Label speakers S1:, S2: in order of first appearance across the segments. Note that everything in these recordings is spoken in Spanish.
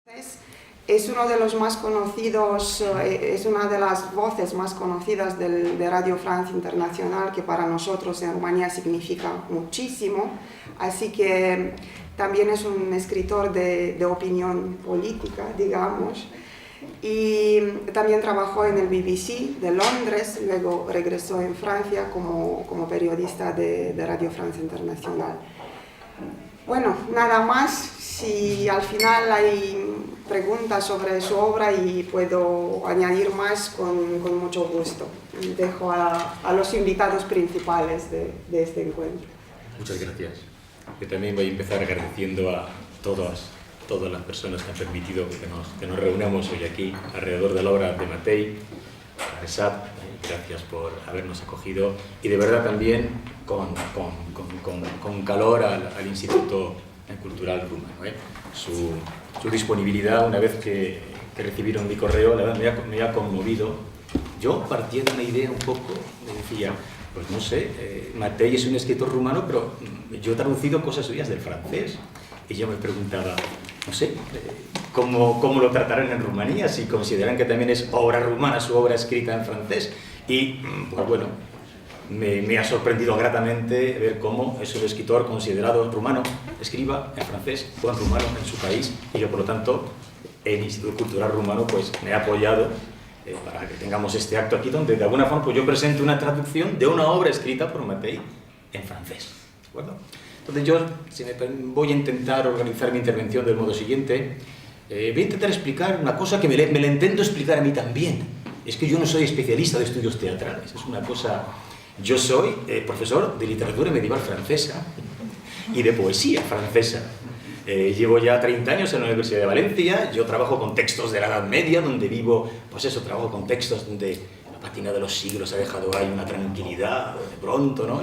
S1: Es uno de los más conocidos, es una de las voces más conocidas de Radio France Internacional, que para nosotros en Rumanía significa muchísimo. Así que también es un escritor de opinión política, digamos. Y también trabajó en el BBC de Londres, luego regresó en Francia como periodista de Radio France Internacional. Bueno, nada más. Si al final hay preguntas sobre su obra y puedo añadir más, con mucho gusto. Dejo a los invitados principales de este encuentro.
S2: Muchas gracias. Yo también voy a empezar agradeciendo a todas las personas que han permitido que nos reunamos hoy aquí alrededor de la obra de Matei, a Resat. Gracias por habernos acogido y de verdad también con calor al Instituto Cultural Rumano. Su disponibilidad, una vez que recibieron mi correo, la verdad me ha conmovido. Yo partía de una idea un poco, me decía, pues no sé, Matei es un escritor rumano, pero yo he traducido cosas suyas del francés. Y yo me preguntaba, no sé, ¿cómo lo tratarán en Rumanía? Si consideran que también es obra rumana su obra escrita en francés. Y, pues bueno, me ha sorprendido gratamente ver cómo es un escritor considerado rumano, escriba en francés o en rumano en su país, y yo, por lo tanto, el Instituto Cultural Rumano pues, me ha apoyado para que tengamos este acto aquí, donde de alguna forma pues, yo presento una traducción de una obra escrita por Matei en francés. ¿De acuerdo? Entonces yo voy a intentar organizar mi intervención del modo siguiente. Voy a intentar explicar una cosa que me la intento explicar a mí también. Es que yo no soy especialista de estudios teatrales, es una cosa... Yo soy profesor de literatura medieval francesa y de poesía francesa. Llevo ya 30 años en la Universidad de Valencia, yo trabajo con textos de la Edad Media, donde vivo, pues eso, trabajo con textos donde la pátina de los siglos ha dejado ahí una tranquilidad, de pronto, ¿no?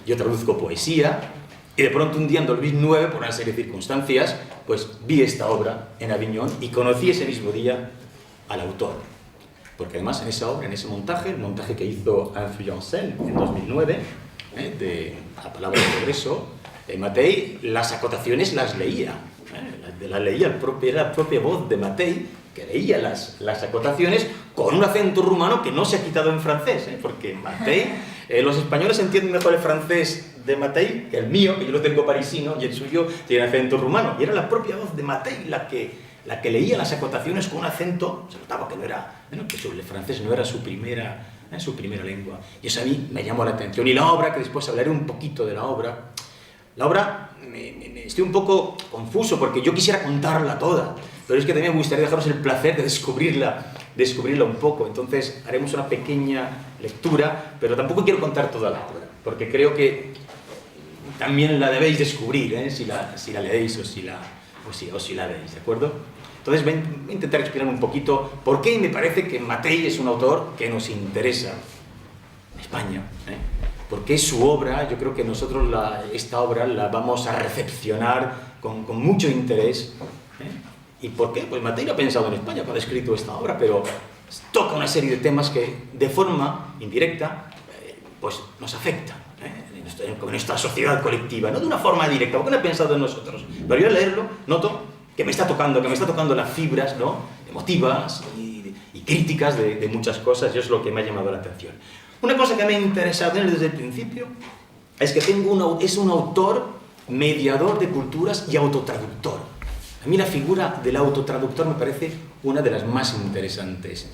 S2: Yo traduzco poesía, y de pronto un día en 2009, por una serie de circunstancias, pues vi esta obra en Aviñón y conocí ese mismo día al autor. Porque además en esa obra, en ese montaje, el montaje que hizo Influencel en 2009, de La palabra de progreso, Matei las acotaciones las leía. Las leía, era la propia voz de Matei, que leía las acotaciones con un acento rumano que no se ha quitado en francés, porque Matei, los españoles entienden mejor el francés de Matei que el mío, que yo lo tengo parisino, y el suyo tiene acento rumano. Y era la propia voz de Matei la que leía las acotaciones con un acento, se notaba que no era, que el francés no era su primera lengua. Y eso a mí me llamó la atención. Y la obra, que después hablaré un poquito de la obra, estoy un poco confuso porque yo quisiera contarla toda, pero es que también me gustaría dejaros el placer de descubrirla un poco. Entonces haremos una pequeña lectura, pero tampoco quiero contar toda la obra, porque creo que también la debéis descubrir, si la leéis o si la veis, ¿de acuerdo? Entonces voy a intentar explicar un poquito por qué me parece que Matei es un autor que nos interesa en España, porque su obra, yo creo que nosotros esta obra la vamos a recepcionar con mucho interés. ¿Y por qué? Pues Matei no ha pensado en España cuando ha escrito esta obra, pero toca una serie de temas que de forma indirecta pues nos afectan en nuestra sociedad colectiva, no de una forma directa, porque no he pensado en nosotros, pero yo al leerlo noto que me está tocando las fibras, ¿no?, emotivas y críticas de muchas cosas, y eso es lo que me ha llamado la atención. Una cosa que me ha interesado en él desde el principio es que es un autor mediador de culturas y autotraductor. A mí la figura del autotraductor me parece una de las más interesantes.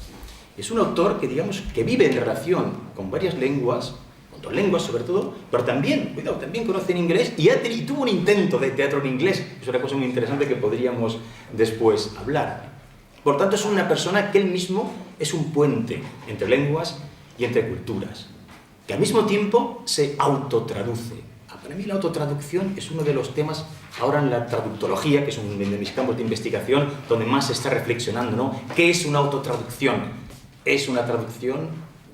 S2: Es un autor que, digamos, que vive en relación con varias lenguas, con 2 lenguas sobre todo, pero también conoce en inglés y tuvo un intento de teatro en inglés. Es una cosa muy interesante que podríamos después hablar. Por tanto, es una persona que él mismo es un puente entre lenguas y entre culturas, que al mismo tiempo se autotraduce. Para mí la autotraducción es uno de los temas ahora en la traductología, que es uno de mis campos de investigación, donde más se está reflexionando, ¿no? ¿Qué es una autotraducción? ¿Es una traducción?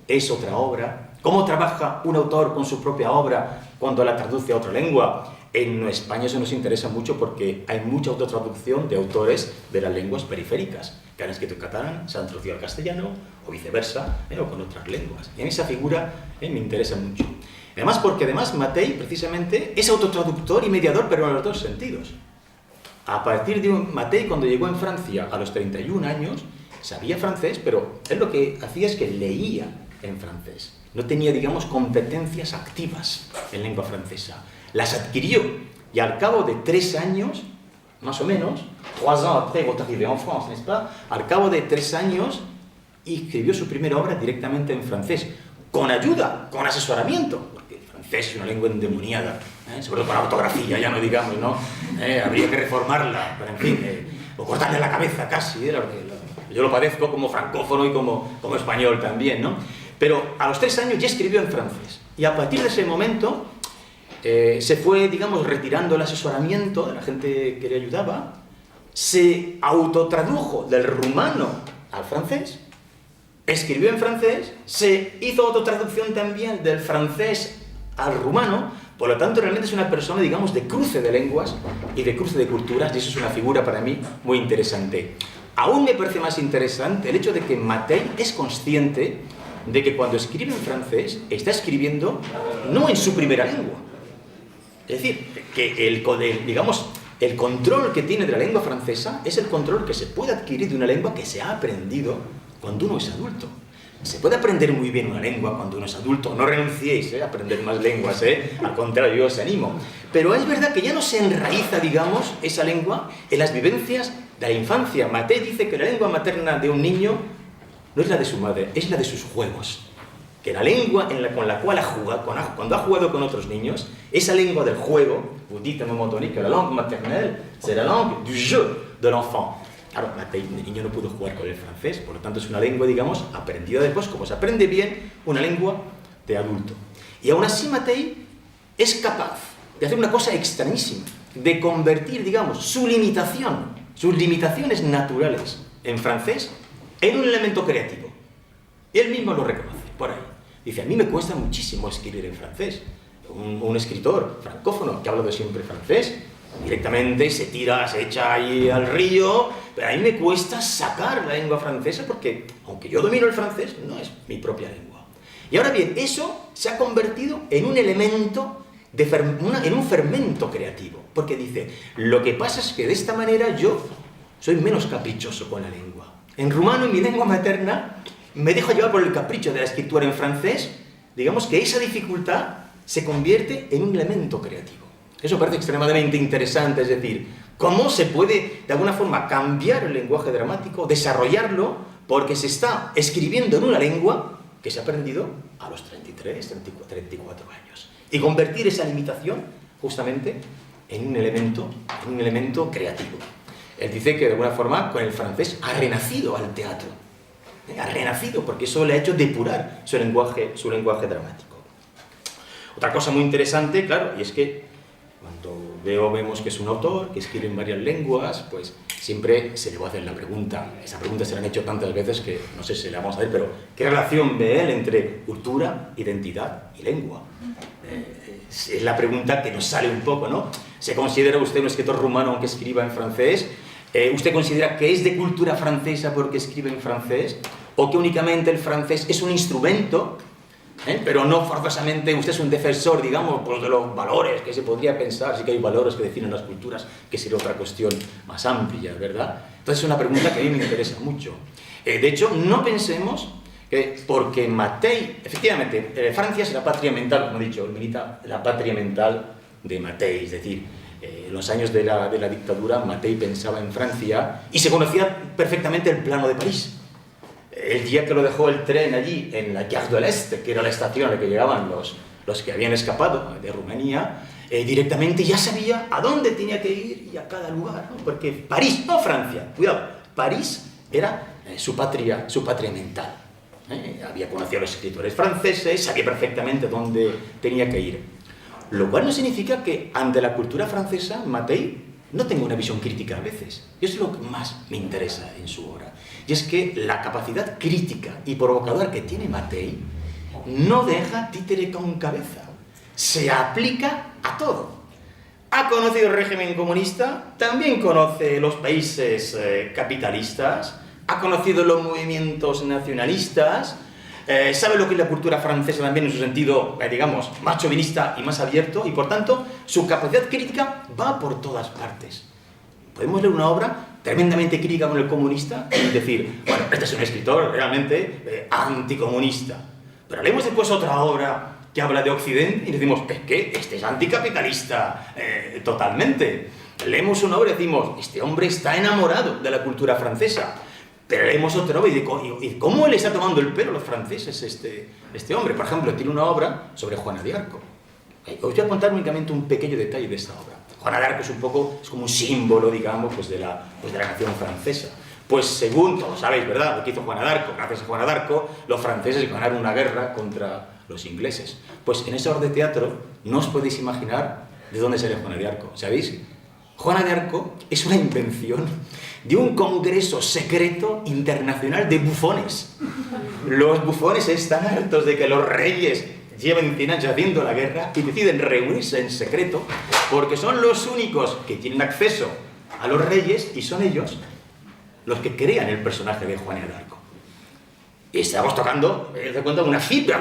S2: ¿Es otra obra? ¿Cómo trabaja un autor con su propia obra cuando la traduce a otra lengua? En España eso nos interesa mucho porque hay mucha autotraducción de autores de las lenguas periféricas, que han escrito en catalán, se han traducido al castellano, o viceversa, o con otras lenguas. Y en esa figura me interesa mucho. Además, porque Matei, precisamente, es autotraductor y mediador, pero en los 2 sentidos. a partir de Mattei, cuando llegó en Francia a los 31 años, sabía francés, pero él lo que hacía es que leía en francés. No tenía, digamos, competencias activas en lengua francesa. Las adquirió y al cabo de 3 años, más o menos, 3 ans après votre arrivée en France, n'est-ce pas? Al cabo de 3 años, escribió su primera obra directamente en francés, con ayuda, con asesoramiento, porque el francés es una lengua endemoniada, sobre todo con la ortografía, ya no digamos, ¿no? Habría que reformarla, pero en fin, o cortarle la cabeza casi, era lo que yo lo padezco como francófono y como español también, ¿no? Pero a los 3 años ya escribió en francés, y a partir de ese momento se fue, digamos, retirando el asesoramiento de la gente que le ayudaba, se autotradujo del rumano al francés, escribió en francés, se hizo autotraducción también del francés al rumano, por lo tanto realmente es una persona, digamos, de cruce de lenguas y de cruce de culturas, y eso es una figura para mí muy interesante. Aún me parece más interesante el hecho de que Mattei es consciente de que cuando escribe en francés está escribiendo no en su primera lengua. Es decir, que el control que tiene de la lengua francesa es el control que se puede adquirir de una lengua que se ha aprendido cuando uno es adulto. Se puede aprender muy bien una lengua cuando uno es adulto. No renunciéis a aprender más lenguas, al contrario, yo os animo. Pero es verdad que ya no se enraiza, digamos, esa lengua en las vivencias de la infancia. Mattei dice que la lengua materna de un niño no es la de su madre, es la de sus juegos. Que la lengua con la cual ha jugado, cuando ha jugado con otros niños, esa lengua del juego, vous dites à un moment donné que la langue maternelle, c'est la langue du jeu de l'enfant. Claro, Mattei de niño no pudo jugar con el francés, por lo tanto es una lengua, digamos, aprendida después, como se aprende bien una lengua de adulto. Y aún así Mattei es capaz de hacer una cosa extrañísima, de convertir, digamos, sus limitaciones naturales en francés, en un elemento creativo. Él mismo lo reconoce, por ahí. Dice, a mí me cuesta muchísimo escribir en francés. Un escritor francófono que habla de siempre francés, directamente se echa ahí al río, pero a mí me cuesta sacar la lengua francesa porque, aunque yo domino el francés, no es mi propia lengua. Y ahora bien, eso se ha convertido en un elemento, en un fermento creativo, porque dice, lo que pasa es que de esta manera yo soy menos caprichoso con la lengua. En rumano, en mi lengua materna, me dejo llevar por el capricho de la escritura en francés, digamos que esa dificultad se convierte en un elemento creativo. Eso parece extremadamente interesante, es decir, cómo se puede, de alguna forma, cambiar el lenguaje dramático, desarrollarlo, porque se está escribiendo en una lengua que se ha aprendido a los 33, 34 años. Y convertir esa limitación, justamente, en un elemento creativo. Él dice que, de alguna forma, con el francés ha renacido al teatro. Ha renacido, porque eso le ha hecho depurar su lenguaje dramático. Otra cosa muy interesante, claro, y es que cuando vemos que es un autor, que escribe en varias lenguas, pues siempre se le va a hacer la pregunta. Esa pregunta se la han hecho tantas veces que no sé si la vamos a ver, pero ¿qué relación ve él entre cultura, identidad y lengua? Es la pregunta que nos sale un poco, ¿no? ¿Se considera usted un escritor rumano aunque escriba en francés? ¿Usted considera que es de cultura francesa porque escribe en francés? ¿O que únicamente el francés es un instrumento, pero no forzosamente usted es un defensor, digamos, pues de los valores que se podría pensar? Sí que hay valores que definen las culturas, que sería otra cuestión más amplia, ¿verdad? Entonces es una pregunta que a mí me interesa mucho. De hecho, no pensemos que porque Mattei, efectivamente, Francia es la patria mental, como he dicho, milita la patria mental de Mattei, es decir, en los años de la dictadura, Mattei pensaba en Francia y se conocía perfectamente el plano de París. El día que lo dejó el tren allí, en la Gare de l'Est, que era la estación a la que llegaban los que habían escapado de Rumanía, directamente ya sabía a dónde tenía que ir y a cada lugar, ¿no? Porque París, no Francia, cuidado, París era su patria mental. Había conocido a los escritores franceses, sabía perfectamente dónde tenía que ir. Lo cual no significa que ante la cultura francesa Mattei no tenga una visión crítica a veces. Y eso es lo que más me interesa en su obra. Y es que la capacidad crítica y provocadora que tiene Mattei no deja títere con cabeza. Se aplica a todo. Ha conocido el régimen comunista, también conoce los países capitalistas, ha conocido los movimientos nacionalistas, sabe lo que es la cultura francesa también en su sentido, digamos, más chauvinista y más abierto, y por tanto su capacidad crítica va por todas partes. podemos leer una obra tremendamente crítica con el comunista y decir, bueno, este es un escritor realmente anticomunista. Pero leemos después otra obra que habla de Occidente y decimos, es que este es anticapitalista totalmente. Leemos una obra y decimos, este hombre está enamorado de la cultura francesa. Pero leemos otra obra y digo, ¿y cómo le está tomando el pelo a los franceses este hombre? Por ejemplo, tiene una obra sobre Juana de Arco. Os voy a contar únicamente un pequeño detalle de esta obra. Juana de Arco es como un símbolo, digamos, pues de la nación francesa. Pues según todos sabéis, ¿verdad?, lo que hizo Juana de Arco, gracias a Juana de Arco, los franceses ganaron una guerra contra los ingleses. Pues en esa obra de teatro no os podéis imaginar de dónde sale Juana de Arco, ¿sabéis? Juana de Arco es una invención de un congreso secreto internacional de bufones. Los bufones están hartos de que los reyes lleven 100 años haciendo la guerra y deciden reunirse en secreto porque son los únicos que tienen acceso a los reyes y son ellos los que crean el personaje de Juana de Arco. Y estamos tocando, de cuenta, una fibra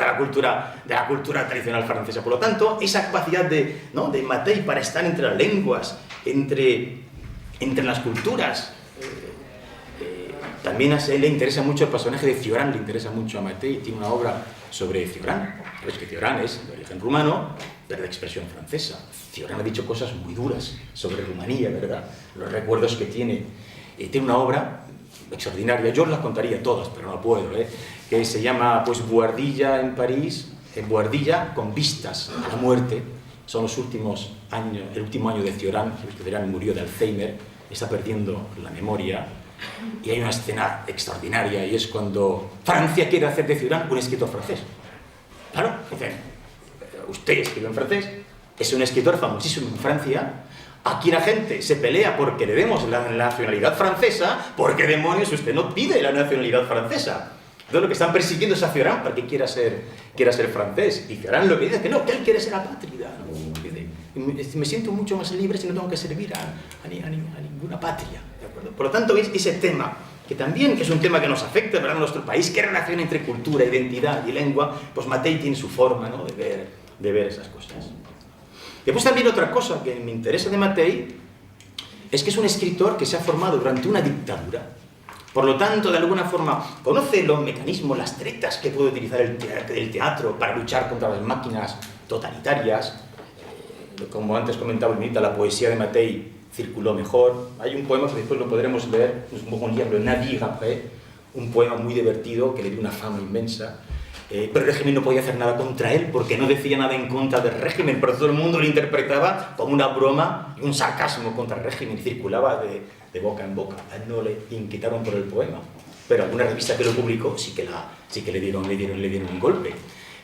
S2: de la cultura tradicional francesa. Por lo tanto, esa capacidad de Mattei para estar entre las lenguas, entre las culturas. También a él le interesa mucho el personaje de Cioran, le interesa mucho a Mattei, tiene una obra sobre Cioran. Sabes que Cioran es de origen rumano, pero de expresión francesa. Cioran ha dicho cosas muy duras sobre Rumanía, ¿verdad? Los recuerdos que tiene. Tiene una obra extraordinaria, yo os las contaría todas, pero no puedo, que se llama pues Boadilla en París, Boadilla con vistas a la muerte. Son los últimos años, el último año de Cioran. Cioran murió de Alzheimer, está perdiendo la memoria, y hay una escena extraordinaria, y es cuando Francia quiere hacer de Cioran un escritor francés. Claro, dicen, usted escribe en francés, es un escritor famosísimo en Francia. Aquí la gente se pelea porque le demos la nacionalidad francesa, porque demonios usted no pide la nacionalidad francesa. Entonces lo que están persiguiendo es a Cioran para que quiera ser francés. Y Cioran lo que dice es que no, que él quiere ser apátrida. ¿No? Dice, me siento mucho más libre si no tengo que servir a ninguna patria. ¿De acuerdo? Por lo tanto, ese tema, que también es un tema que nos afecta, ¿verdad?, en nuestro país, qué relación entre cultura, identidad y lengua, pues Mattei tiene su forma, ¿no?, de ver esas cosas. Después también otra cosa que me interesa de Mattei es que es un escritor que se ha formado durante una dictadura. Por lo tanto, de alguna forma, conoce los mecanismos, las tretas que puede utilizar el teatro para luchar contra las máquinas totalitarias. Como antes comentaba Benita, la poesía de Mattei circuló mejor. Hay un poema que después lo podremos leer, es un libro, Navire après, un poema muy divertido que le dio una fama inmensa. Pero el régimen no podía hacer nada contra él porque no decía nada en contra del régimen, pero todo el mundo lo interpretaba como una broma y un sarcasmo contra el régimen y circulaba de boca en boca. A él no le inquietaron por el poema, pero alguna revista que lo publicó sí que le dieron un golpe.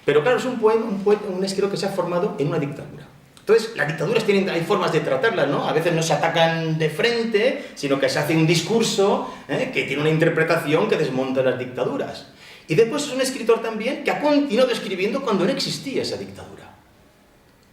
S2: Pero claro, es un escritor que se ha formado en una dictadura. Entonces, las dictaduras hay formas de tratarlas, ¿no? A veces no se atacan de frente, sino que se hace un discurso que tiene una interpretación que desmonta las dictaduras. Y después es un escritor también que ha continuado escribiendo cuando no existía esa dictadura.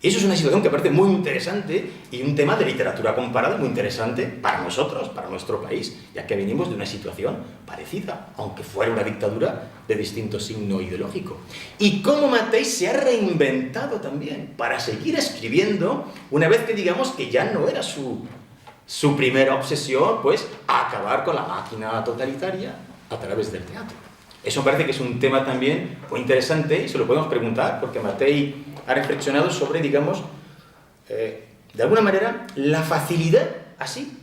S2: Y eso es una situación que parece muy interesante y un tema de literatura comparada muy interesante para nosotros, para nuestro país, ya que venimos de una situación parecida, aunque fuera una dictadura de distinto signo ideológico. Y cómo Mattei se ha reinventado también para seguir escribiendo una vez que digamos que ya no era su primera obsesión, pues acabar con la máquina totalitaria a través del teatro. Eso me parece que es un tema también muy interesante y se lo podemos preguntar porque Mattei ha reflexionado sobre, digamos, de alguna manera, la facilidad, así,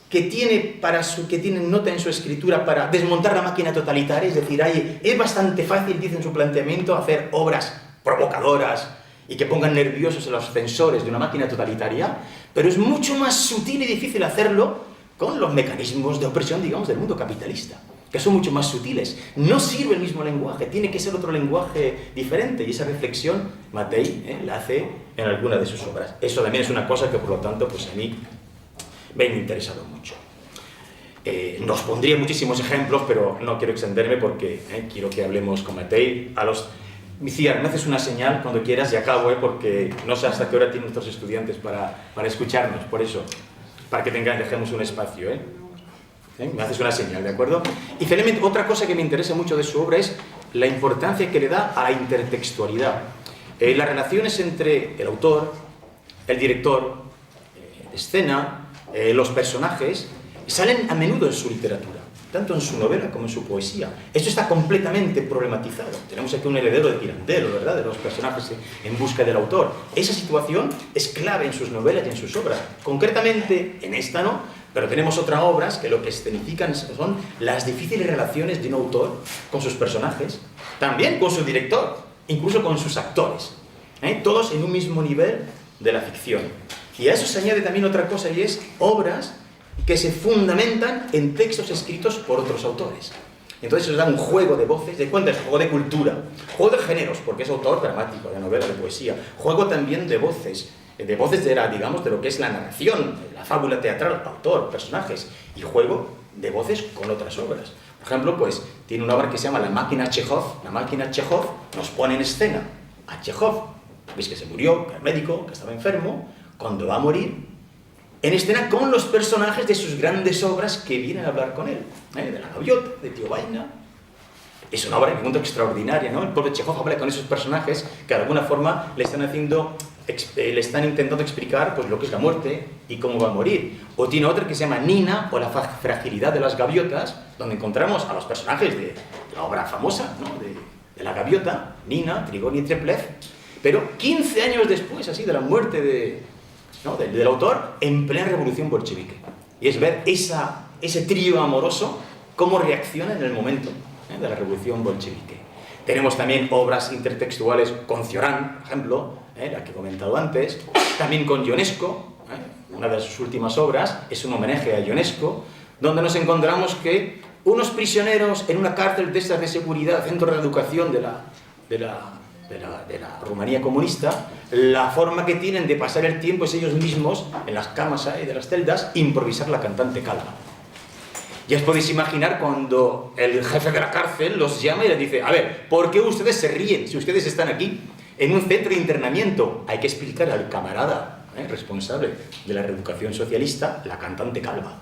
S2: que tiene nota en su escritura para desmontar la máquina totalitaria, es decir, es bastante fácil, dice en su planteamiento, hacer obras provocadoras y que pongan nerviosos a los censores de una máquina totalitaria, pero es mucho más sutil y difícil hacerlo con los mecanismos de opresión, digamos, del mundo capitalista, que son mucho más sutiles. No sirve el mismo lenguaje, tiene que ser otro lenguaje diferente, y esa reflexión Mattei la hace en alguna de sus obras. Eso también es una cosa que, por lo tanto, pues a mí me ha interesado mucho. Nos pondría muchísimos ejemplos, pero no quiero extenderme porque quiero que hablemos con Mattei. Miciar, me haces una señal cuando quieras y acabo, porque no sé hasta qué hora tienen nuestros estudiantes para escucharnos, por eso, para que dejemos un espacio, Me haces una señal, ¿de acuerdo? Y finalmente, otra cosa que me interesa mucho de su obra es la importancia que le da a la intertextualidad. Las relaciones entre el autor, el director, escena, los personajes salen a menudo en su literatura, tanto en su novela como en su poesía. Esto está completamente problematizado. Tenemos aquí un heredero de Pirandello, ¿verdad?, de los personajes en busca del autor. Esa situación es clave en sus novelas y en sus obras. Concretamente, en esta no, pero tenemos otras obras que lo que escenifican son las difíciles relaciones de un autor con sus personajes, también con su director, incluso con sus actores, todos en un mismo nivel de la ficción. Y a eso se añade también otra cosa, y es obras que se fundamentan en textos escritos por otros autores. Entonces se da un juego de voces, de cuentas, juego de cultura, juego de géneros, porque es autor dramático, de novela, de poesía, juego también de voces de la, digamos, de lo que es la narración, la fábula teatral, autor, personajes, y juego de voces con otras obras. Por ejemplo, pues tiene una obra que se llama La máquina Chekhov. La máquina Chekhov nos pone en escena a Chekhov, veis que se murió, que era médico, que estaba enfermo, cuando va a morir, en escena con los personajes de sus grandes obras que vienen a hablar con él, de La gaviota, de Tío Vaina. Es una obra en punto extraordinaria, ¿no? El propio Chekhov habla con esos personajes que de alguna forma le están intentando explicar pues, lo que es la muerte y cómo va a morir. O tiene otra que se llama Nina, o la fragilidad de las gaviotas, donde encontramos a los personajes de la obra famosa, ¿no?, de la gaviota, Nina, Grigori Treplev, pero 15 años después, así, de la muerte del autor, en plena revolución bolchevique. Y es ver ese trío amoroso, cómo reacciona en el momento de la revolución bolchevique. Tenemos también obras intertextuales con Cioran, por ejemplo, la que he comentado antes, también con Ionesco. Una de sus últimas obras es un homenaje a Ionesco, donde nos encontramos que unos prisioneros en una cárcel de estas de seguridad, centro de educación de la Rumanía comunista, la forma que tienen de pasar el tiempo es ellos mismos, en las camas de las celdas, improvisar la cantante Calva. Ya os podéis imaginar cuando el jefe de la cárcel los llama y les dice: a ver, ¿por qué ustedes se ríen si ustedes están aquí en un centro de internamiento? Hay que explicar al camarada responsable de la reeducación socialista la cantante Calva.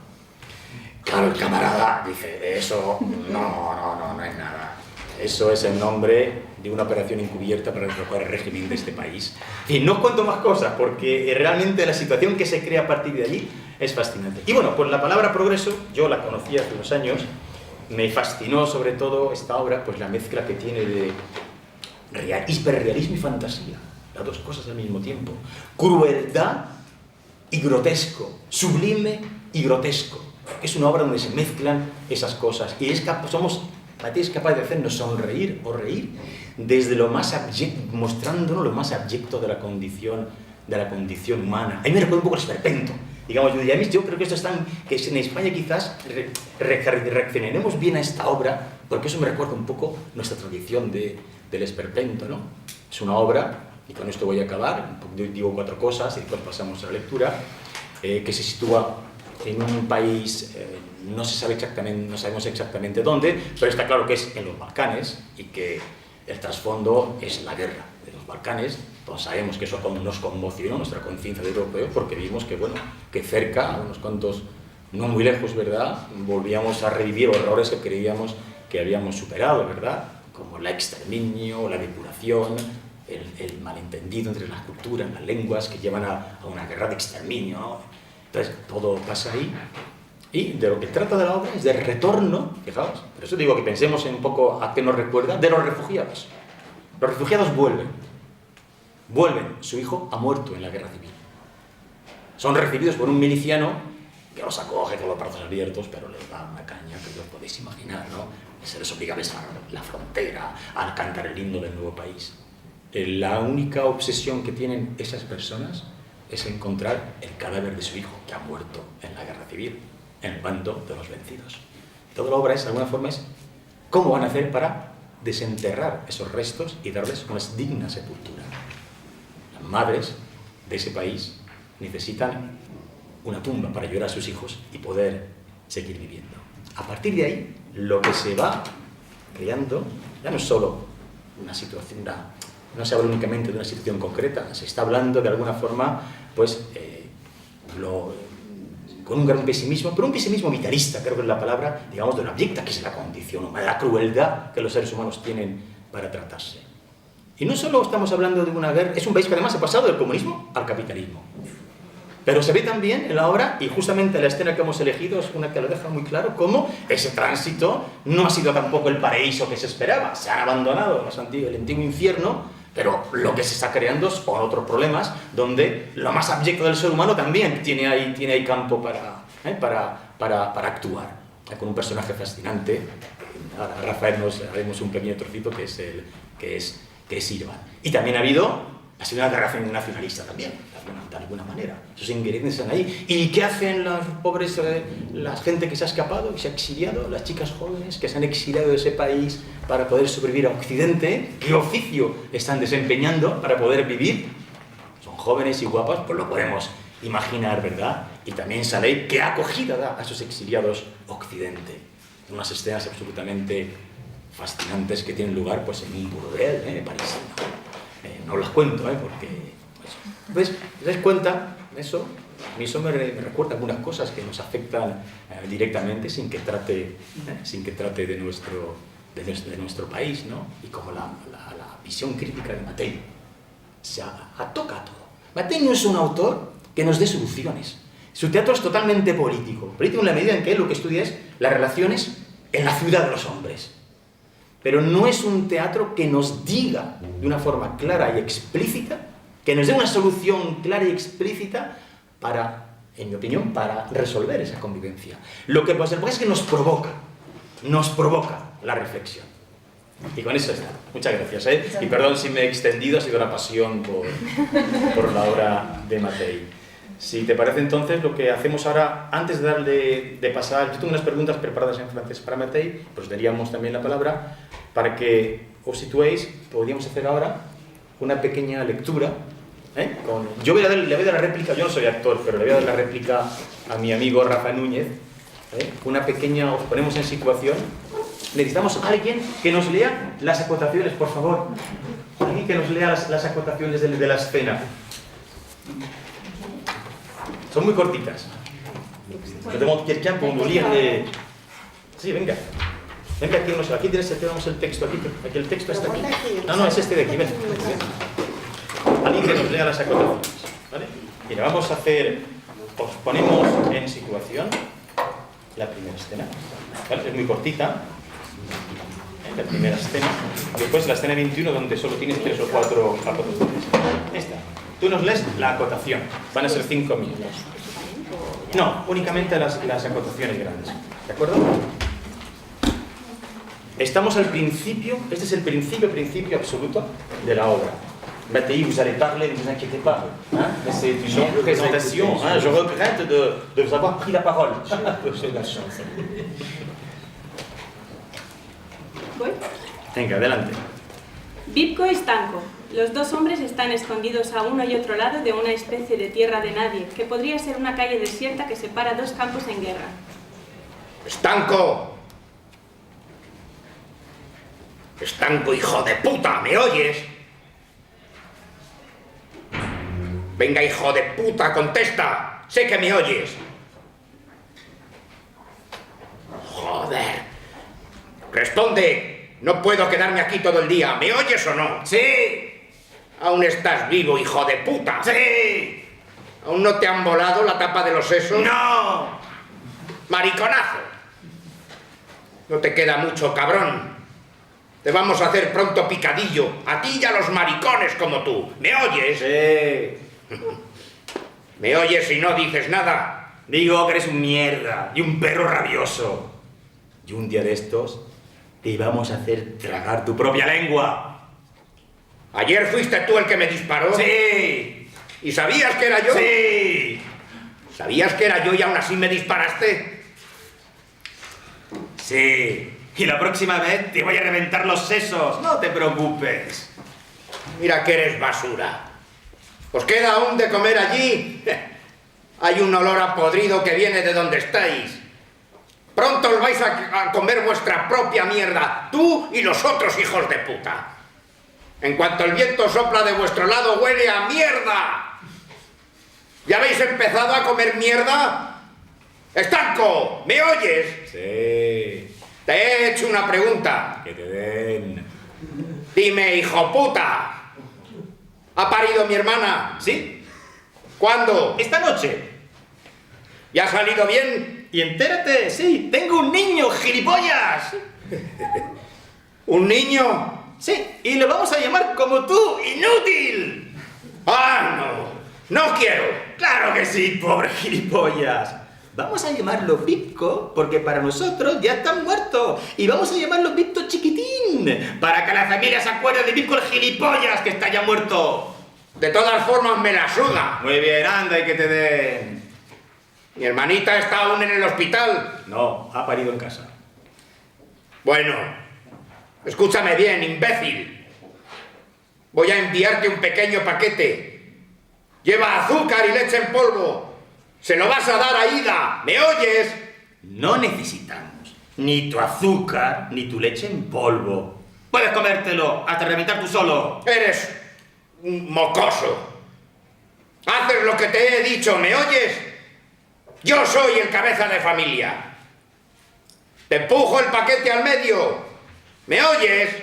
S2: Claro, el camarada dice: eso no es nada. Eso es el nombre de una operación encubierta para derrocar el régimen de este país. Y no cuento más cosas, porque realmente la situación que se crea a partir de allí es fascinante. Y bueno, pues la palabra progreso, yo la conocí hace unos años, me fascinó sobre todo esta obra, pues la mezcla que tiene de hiperrealismo y fantasía, las dos cosas al mismo tiempo. Crueldad y grotesco, sublime y grotesco. Es una obra donde se mezclan esas cosas y Matías es capaz de hacernos sonreír o reír desde lo más abyecto, mostrándonos lo más abyecto de la condición humana. A mí me recuerda un poco el Esperpento. Digamos, yo creo que esto es que en España quizás reaccionaremos bien a esta obra, porque eso me recuerda un poco nuestra tradición del Esperpento, ¿no? Es una obra, y con esto voy a acabar, digo 4 cosas y después pasamos a la lectura, que se sitúa en un país, no sabemos exactamente dónde, pero está claro que es en los Balcanes y que el trasfondo es la guerra de los Balcanes. Todos sabemos que eso nos conmocionó nuestra conciencia de europeo, porque vimos que cerca, a unos cuantos, no muy lejos, ¿verdad?, volvíamos a revivir horrores que creíamos que habíamos superado, ¿verdad?, como el exterminio, la depuración, el malentendido entre las culturas, las lenguas, que llevan a una guerra de exterminio, ¿no? Entonces, todo pasa ahí. Y de lo que trata de la obra es del retorno, fijaos, por eso digo que pensemos un poco a qué nos recuerda, de los refugiados. Los refugiados vuelven, su hijo ha muerto en la guerra civil. Son recibidos por un miliciano que los acoge con los brazos abiertos, pero les da una caña que os podéis imaginar, ¿no? Se les obliga a besar la frontera, a cantar el himno del nuevo país. La única obsesión que tienen esas personas es encontrar el cadáver de su hijo, que ha muerto en la guerra civil, en el bando de los vencidos. Toda la obra de alguna forma es cómo van a hacer para desenterrar esos restos y darles una digna sepultura. Las madres de ese país necesitan una tumba para llorar a sus hijos y poder seguir viviendo. A partir de ahí, lo que se va creando ya no es solo una situación, no se habla únicamente de una situación concreta, se está hablando de alguna forma, pues, con un gran pesimismo, pero un pesimismo vitalista, creo que es la palabra, digamos, de lo abyecta que es la condición humana, la crueldad que los seres humanos tienen para tratarse. Y no solo estamos hablando de una guerra, es un país que además ha pasado del comunismo al capitalismo. Pero se ve también en la obra, y justamente la escena que hemos elegido es una que lo deja muy claro, cómo ese tránsito no ha sido tampoco el paraíso que se esperaba. Se han abandonado el antiguo infierno, pero lo que se está creando son otros problemas, donde lo más abyecto del ser humano también tiene ahí campo para actuar. Con un personaje fascinante. Ahora a Rafael nos haremos un pequeño trocito que es Irvan. Y también ha sido una guerra nacionalista también, de alguna manera. Esos ingredientes están ahí. ¿Y qué hacen los pobres, la gente que se ha escapado, que se ha exiliado, las chicas jóvenes que se han exiliado de ese país para poder sobrevivir a Occidente? ¿Qué oficio están desempeñando para poder vivir? Son jóvenes y guapas, pues lo podemos imaginar, ¿verdad? Y también Saleh, ¿qué acogida da a esos exiliados Occidente? Unas escenas absolutamente fascinantes que tienen lugar pues, en un burdel parisino. No las cuento, porque... Pues, ¿te das cuenta? Eso, a mí eso me recuerda algunas cosas que nos afectan directamente sin que trate de nuestro país, ¿no? Y como la visión crítica de Matei se toca a todo. Matei no es un autor que nos dé soluciones. Su teatro es totalmente político. Político en la medida en que él lo que estudia es las relaciones en la ciudad de los hombres. Pero no es un teatro que nos diga de una forma clara y explícita, que nos dé una solución clara y explícita para, en mi opinión, para resolver esa convivencia. Lo que pasa es que nos provoca la reflexión. Y con eso está. Muchas gracias. Y perdón si me he extendido, ha sido una pasión por la obra de Matei. Si te parece, entonces, lo que hacemos ahora, antes de pasar... Yo tengo unas preguntas preparadas en francés para Matei, pues daríamos también la palabra, para que os situéis. Podríamos hacer ahora una pequeña lectura. Yo le voy a dar la réplica, yo no soy actor, pero le voy a dar la réplica a mi amigo Rafa Núñez. Una pequeña, os ponemos en situación. Necesitamos a alguien que nos lea las acotaciones, por favor. Alguien que nos lea las acotaciones de la escena. Son muy cortitas. Yo tengo quelqu'un pour nous lire les... Sí, venga. Venga, aquí tenemos el texto. Aquí el texto está aquí. No, es este de aquí. Ven. Alguien que nos lea las acotaciones. ¿Vale? Mira, vamos a hacer... Os ponemos en situación la primera escena. ¿Vale? Es muy cortita. La primera escena. Después la escena 21, donde solo tienes 3 o 4 acotaciones. Esta. Tú nos lees la acotación. Van a ser 5 minutos. No, únicamente las acotaciones grandes. ¿De acuerdo? Estamos al principio. Este es el principio absoluto de la obra. Matei, vous allez parler, ne vous inquiétez pas. C'est une présentation. Je regrette de vous avoir pris la parole.
S3: ¿Voy?
S2: Venga, adelante.
S3: Vipko y Stanko. Los dos hombres están escondidos a uno y otro lado de una especie de tierra de nadie, que podría ser una calle desierta que separa dos campos en guerra.
S4: ¡Stanko! ¡Stanko, hijo de puta! ¿Me oyes? Venga, hijo de puta, contesta. Sé que me oyes. Joder. Responde. No puedo quedarme aquí todo el día. ¿Me oyes o no?
S2: ¡Sí!
S4: ¿Aún estás vivo, hijo de puta?
S2: ¡Sí!
S4: ¿Aún no te han volado la tapa de los sesos?
S2: ¡No!
S4: ¡Mariconazo! No te queda mucho, cabrón. Te vamos a hacer pronto picadillo. A ti y a los maricones como tú. ¿Me oyes?
S2: Sí.
S4: ¿Me oyes y no dices nada?
S2: Digo que eres un mierda y un perro rabioso. Y un día de estos te vamos a hacer tragar tu propia lengua.
S4: ¿Ayer fuiste tú el que me disparó?
S2: ¡Sí!
S4: ¿Y sabías que era yo?
S2: ¡Sí!
S4: ¿Sabías que era yo y aún así me disparaste?
S2: Sí. Y la próxima vez te voy a reventar los sesos. No te preocupes.
S4: Mira que eres basura. ¿Os queda aún de comer allí? Hay un olor a podrido que viene de donde estáis. Pronto os vais a comer vuestra propia mierda, tú y los otros hijos de puta. En cuanto el viento sopla de vuestro lado, huele a mierda. ¿Ya habéis empezado a comer mierda? ¡Stanko! ¿Me oyes?
S2: Sí.
S4: Te he hecho una pregunta.
S2: Que te den.
S4: Dime, hijo puta. ¿Ha parido mi hermana?
S2: ¿Sí?
S4: ¿Cuándo?
S2: Esta noche.
S4: ¿Y ha salido bien?
S2: Y entérate, sí, tengo un niño, gilipollas.
S4: ¿Un niño?
S2: Sí, y lo vamos a llamar como tú, inútil.
S4: ¡Ah, no! ¡No quiero!
S2: Claro que sí, pobre gilipollas. Vamos a llamarlo Pipco porque para nosotros ya está muerto. Y vamos a llamarlo Pipto Chiquitín para que la familia se acuerde de Pipco el gilipollas que está ya muerto.
S4: De todas formas me la suda.
S2: Muy bien, anda y que te den.
S4: Mi hermanita está aún en el hospital.
S2: No, ha parido en casa.
S4: Bueno, escúchame bien, imbécil. Voy a enviarte un pequeño paquete. Lleva azúcar y leche en polvo. Se lo vas a dar a Ida. ¿Me oyes?
S2: No necesitamos ni tu azúcar ni tu leche en polvo. Puedes comértelo hasta reventar tú solo.
S4: Eres un mocoso. Haces lo que te he dicho, ¿me oyes? Yo soy el cabeza de familia. Te empujo el paquete al medio. ¿Me oyes?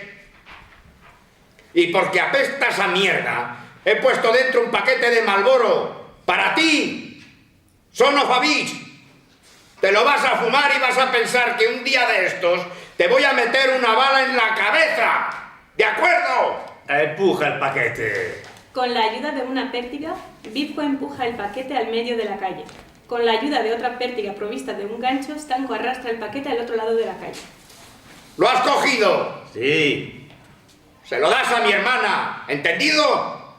S4: Y porque apestas a mierda, he puesto dentro un paquete de Marlboro. Para ti. Son of a bitch. Te lo vas a fumar y vas a pensar que un día de estos te voy a meter una bala en la cabeza. ¿De acuerdo?
S2: Empuja el paquete.
S3: Con la ayuda de una pértiga, Pipco empuja el paquete al medio de la calle. Con la ayuda de otra pértiga provista de un gancho, Stanco arrastra el paquete al otro lado de la calle.
S4: ¿Lo has cogido?
S2: Sí.
S4: Se lo das a mi hermana. ¿Entendido?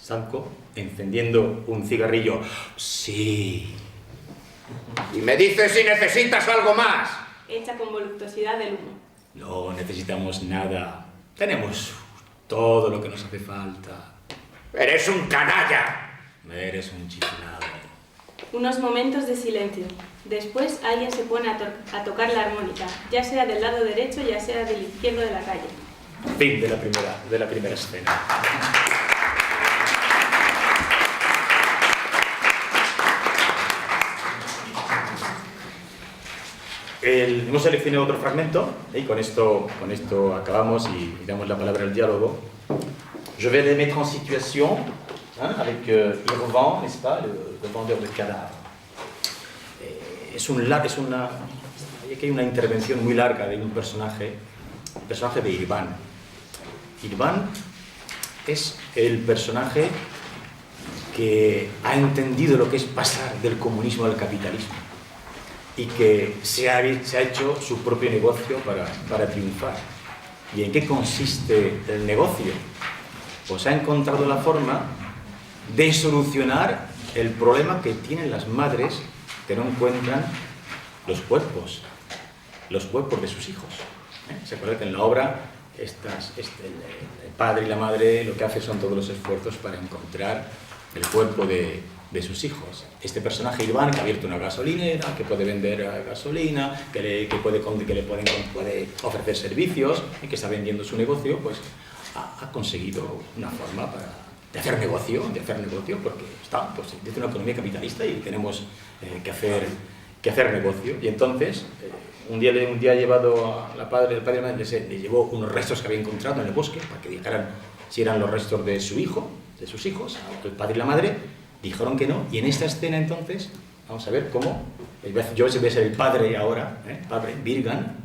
S2: Stanco, encendiendo un cigarrillo. Sí.
S4: Y me dices si necesitas algo más.
S3: Echa con voluptuosidad el humo.
S2: No necesitamos nada. Tenemos todo lo que nos hace falta.
S4: Eres un canalla.
S2: Eres un chiflado.
S3: Unos momentos de silencio. Después alguien se pone a tocar la armónica, ya sea del lado derecho, ya sea del izquierdo de la calle.
S2: Fin de la primera escena. Hemos seleccionado otro fragmento y con esto acabamos y damos la palabra al diálogo. Je vais les mettre en situation avec Irvan, n'est-ce pas, le vendeur de cadáveres. Aquí hay una intervención muy larga de un personaje, el personaje de Irvan. Irvan es el personaje que ha entendido lo que es pasar del comunismo al capitalismo y que se ha hecho su propio negocio para triunfar. ¿Y en qué consiste el negocio? Pues ha encontrado la forma de solucionar el problema que tienen las madres que no encuentran los cuerpos de sus hijos. Se acuerda que en la obra el padre y la madre lo que hacen son todos los esfuerzos para encontrar el cuerpo de sus hijos. Este personaje Irvan, que ha abierto una gasolinera, que puede vender gasolina, que le puede ofrecer servicios y que está vendiendo su negocio, pues ha conseguido una forma de hacer negocio, porque está desde una economía capitalista y tenemos que hacer negocio. Y entonces, un día ha llevado a el padre y la madre le llevó unos restos que había encontrado en el bosque para que dijeran si eran los restos de sus hijos. El padre y la madre dijeron que no, y en esta escena entonces vamos a ver cómo yo voy a ser el padre ahora, padre Virgan,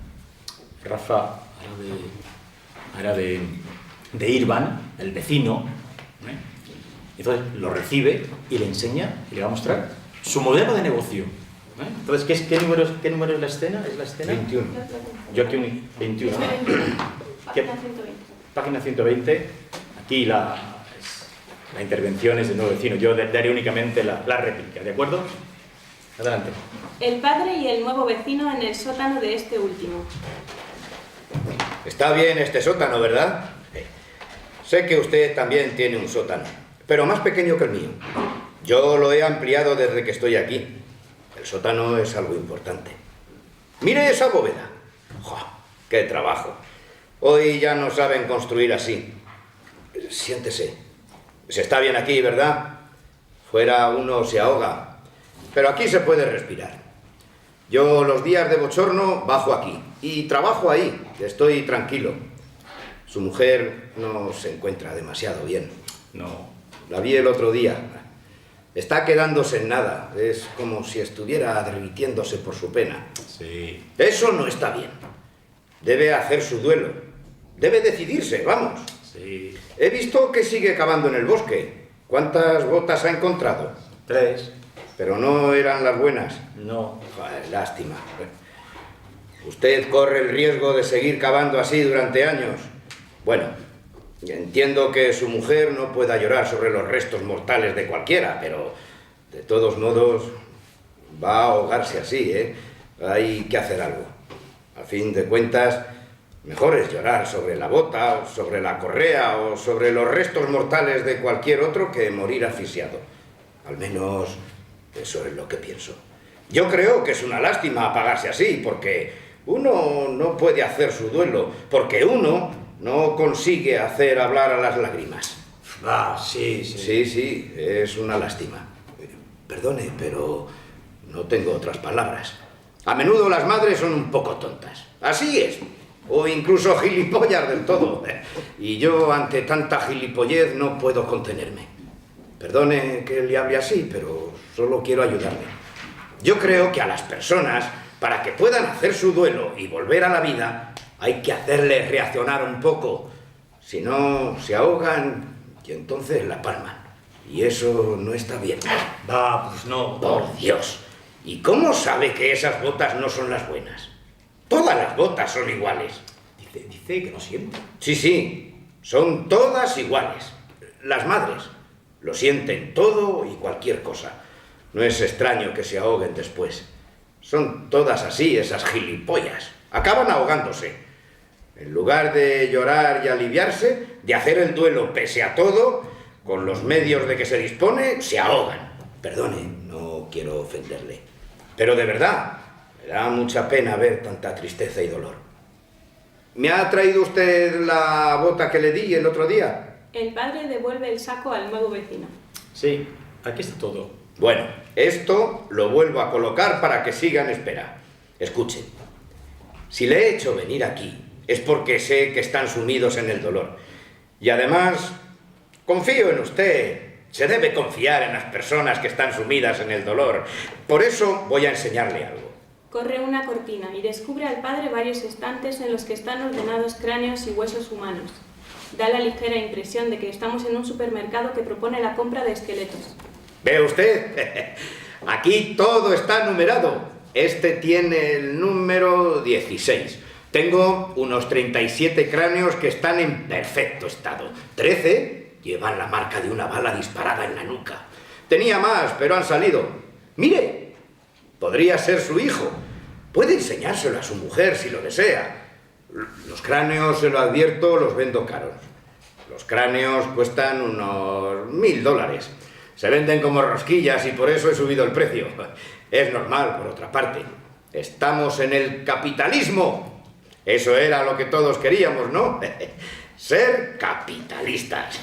S2: Rafa hará de Irvan, el vecino. Entonces lo recibe y le enseña y le va a mostrar su modelo de negocio. Entonces, ¿qué número es la escena? ¿Es la escena?
S4: 21.
S2: Yo aquí 21.
S3: Página 120.
S2: Página 120. Aquí la intervención es del nuevo vecino. Yo daré únicamente la réplica, ¿de acuerdo? Adelante.
S3: El padre y el nuevo vecino en el sótano de este último.
S4: Está bien este sótano, ¿verdad? Sé que usted también tiene un sótano, pero más pequeño que el mío. Yo lo he ampliado desde que estoy aquí. El sótano es algo importante. Mire esa bóveda. ¡Jo! ¡Qué trabajo! Hoy ya no saben construir así. Siéntese. Se está bien aquí, ¿verdad? Fuera uno se ahoga. Pero aquí se puede respirar. Yo los días de bochorno bajo aquí y trabajo ahí. Estoy tranquilo. Su mujer no se encuentra demasiado bien.
S2: No,
S4: La vi el otro día. Está quedándose en nada. Es como si estuviera derritiéndose por su pena.
S2: Sí.
S4: Eso no está bien. Debe hacer su duelo. Debe decidirse, vamos.
S2: Sí.
S4: He visto que sigue cavando en el bosque. ¿Cuántas botas ha encontrado?
S2: 3.
S4: Pero no eran las buenas.
S2: No.
S4: Joder, lástima. Usted corre el riesgo de seguir cavando así durante años. Bueno, entiendo que su mujer no pueda llorar sobre los restos mortales de cualquiera, pero de todos modos va a ahogarse así, ¿eh? Hay que hacer algo. A fin de cuentas, mejor es llorar sobre la bota, o sobre la correa, o sobre los restos mortales de cualquier otro que morir asfixiado. Al menos eso es lo que pienso. Yo creo que es una lástima apagarse así, porque uno no puede hacer su duelo, porque uno no consigue hacer hablar a las lágrimas.
S2: Ah, sí.
S4: Sí, es una lástima. Perdone, pero no tengo otras palabras. A menudo las madres son un poco tontas. Así es. O incluso gilipollas del todo. Y yo, ante tanta gilipollez, no puedo contenerme. Perdone que le hable así, pero solo quiero ayudarle. Yo creo que a las personas, para que puedan hacer su duelo y volver a la vida, hay que hacerles reaccionar un poco. Si no, se ahogan y entonces la palman. Y eso no está bien.
S2: Va, pues no.
S4: Por Dios. ¿Y cómo sabe que esas botas no son las buenas? Todas las botas son iguales.
S2: Dice que no siempre.
S4: Sí, son todas iguales. Las madres lo sienten todo y cualquier cosa. No es extraño que se ahoguen después. Son todas así, esas gilipollas. Acaban ahogándose. En lugar de llorar y aliviarse, de hacer el duelo pese a todo, con los medios de que se dispone, se ahogan. Perdone, no quiero ofenderle. Pero de verdad, me da mucha pena ver tanta tristeza y dolor. ¿Me ha traído usted la bota que le di el otro día?
S3: El padre devuelve el saco al nuevo vecino.
S2: Sí, aquí está todo.
S4: Bueno, esto lo vuelvo a colocar para que siga en espera. Escuchen, si le he hecho venir aquí es porque sé que están sumidos en el dolor. Y además, confío en usted. Se debe confiar en las personas que están sumidas en el dolor. Por eso voy a enseñarle algo.
S3: Corre una cortina y descubre al padre varios estantes en los que están ordenados cráneos y huesos humanos. Da la ligera impresión de que estamos en un supermercado que propone la compra de esqueletos.
S4: ¿Ve usted? Aquí todo está numerado. Este tiene el número 16. Tengo unos 37 cráneos que están en perfecto estado. 13 llevan la marca de una bala disparada en la nuca. Tenía más, pero han salido. Mire, podría ser su hijo. Puede enseñárselo a su mujer si lo desea. Los cráneos, se lo advierto, los vendo caros. Los cráneos cuestan unos $1000. Se venden como rosquillas y por eso he subido el precio. Es normal, por otra parte. Estamos en el capitalismo. Eso era lo que todos queríamos, ¿no? Ser capitalistas.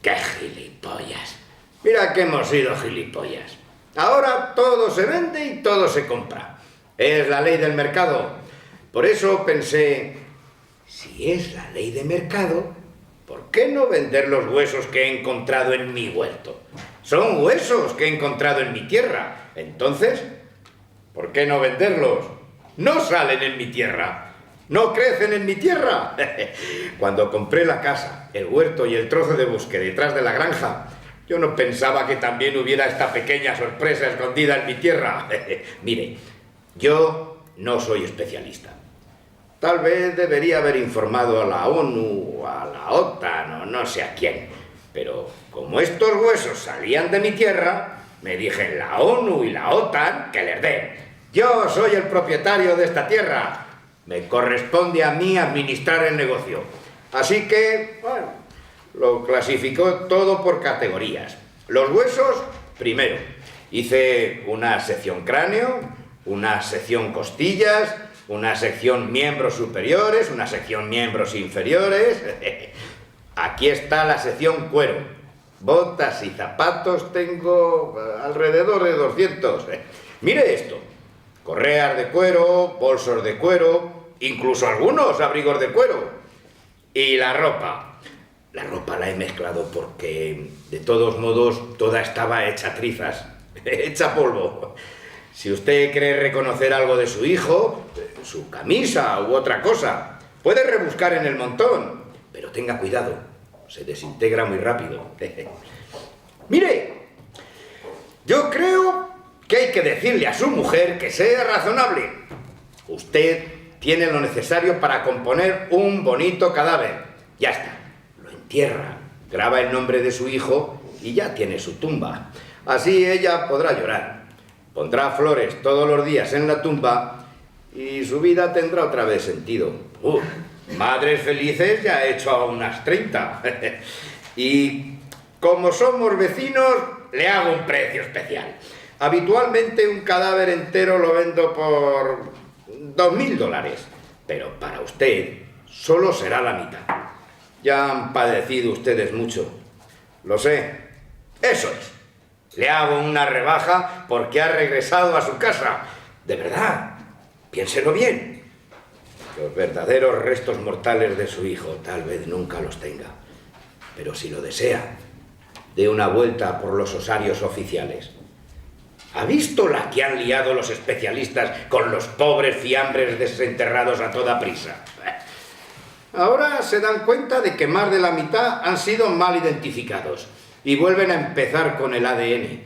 S4: ¡Qué gilipollas! Mira que hemos sido gilipollas. Ahora todo se vende y todo se compra. Es la ley del mercado. Por eso pensé, si es la ley de mercado, ¿por qué no vender los huesos que he encontrado en mi huerto? Son huesos que he encontrado en mi tierra. Entonces, ¿por qué no venderlos? No salen en mi tierra. ¡No crecen en mi tierra! Cuando compré la casa, el huerto y el trozo de bosque detrás de la granja, yo no pensaba que también hubiera esta pequeña sorpresa escondida en mi tierra. Mire, yo no soy especialista. Tal vez debería haber informado a la ONU, o a la OTAN, o no sé a quién. Pero como estos huesos salían de mi tierra, me dije la ONU y la OTAN que les den. Yo soy el propietario de esta tierra. Me corresponde a mí administrar el negocio. Así que, bueno, lo clasificó todo por categorías. Los huesos, primero. Hice una sección cráneo, una sección costillas, una sección miembros superiores, una sección miembros inferiores. Aquí está la sección cuero. Botas y zapatos tengo alrededor de 200. Mire esto. Correas de cuero, bolsos de cuero, incluso algunos abrigos de cuero. Y la ropa. La ropa la he mezclado porque, de todos modos, toda estaba hecha trizas, hecha polvo. Si usted cree reconocer algo de su hijo, su camisa u otra cosa, puede rebuscar en el montón, pero tenga cuidado, se desintegra muy rápido. Mire, yo creo que hay que decirle a su mujer que sea razonable. Usted tiene lo necesario para componer un bonito cadáver. Ya está, lo entierra, graba el nombre de su hijo y ya tiene su tumba. Así ella podrá llorar. Pondrá flores todos los días en la tumba y su vida tendrá otra vez sentido. Madres felices ya he hecho a unas 30. Y como somos vecinos, le hago un precio especial. Habitualmente un cadáver entero lo vendo por $2000, pero para usted solo será la mitad. Ya han padecido ustedes mucho. Lo sé. Eso es. Le hago una rebaja porque ha regresado a su casa. De verdad, piénselo bien. Los verdaderos restos mortales de su hijo tal vez nunca los tenga. Pero si lo desea, dé una vuelta por los osarios oficiales. ¿Ha visto la que han liado los especialistas con los pobres fiambres desenterrados a toda prisa? Ahora se dan cuenta de que más de la mitad han sido mal identificados. Y vuelven a empezar con el ADN.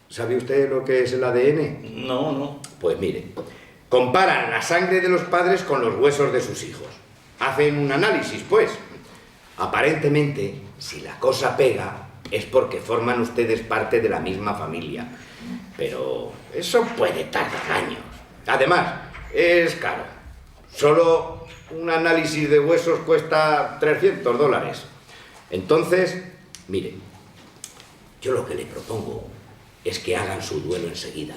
S4: ¿Sabe usted lo que es el ADN?
S2: No.
S4: Pues mire, comparan la sangre de los padres con los huesos de sus hijos. Hacen un análisis, pues. Aparentemente, si la cosa pega, es porque forman ustedes parte de la misma familia. Pero eso puede tardar años. Además, es caro. Solo un análisis de huesos cuesta $300. Entonces, mire, yo lo que le propongo es que hagan su duelo enseguida.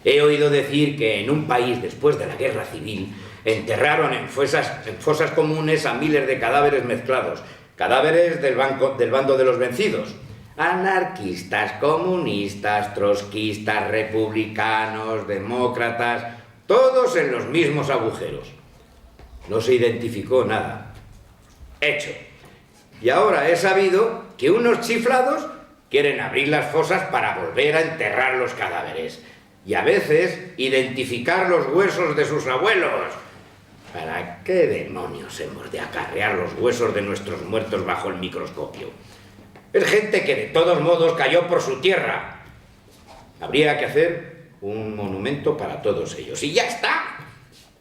S4: He oído decir que en un país después de la guerra civil enterraron en fosas comunes a miles de cadáveres mezclados, cadáveres del bando de los vencidos. Anarquistas, comunistas, trotskistas, republicanos, demócratas, todos en los mismos agujeros. No se identificó nada. Hecho. Y ahora he sabido que unos chiflados quieren abrir las fosas para volver a enterrar los cadáveres. Y a veces identificar los huesos de sus abuelos. ¿Para qué demonios hemos de acarrear los huesos de nuestros muertos bajo el microscopio? Es gente que de todos modos cayó por su tierra. Habría que hacer un monumento para todos ellos. Y ya está.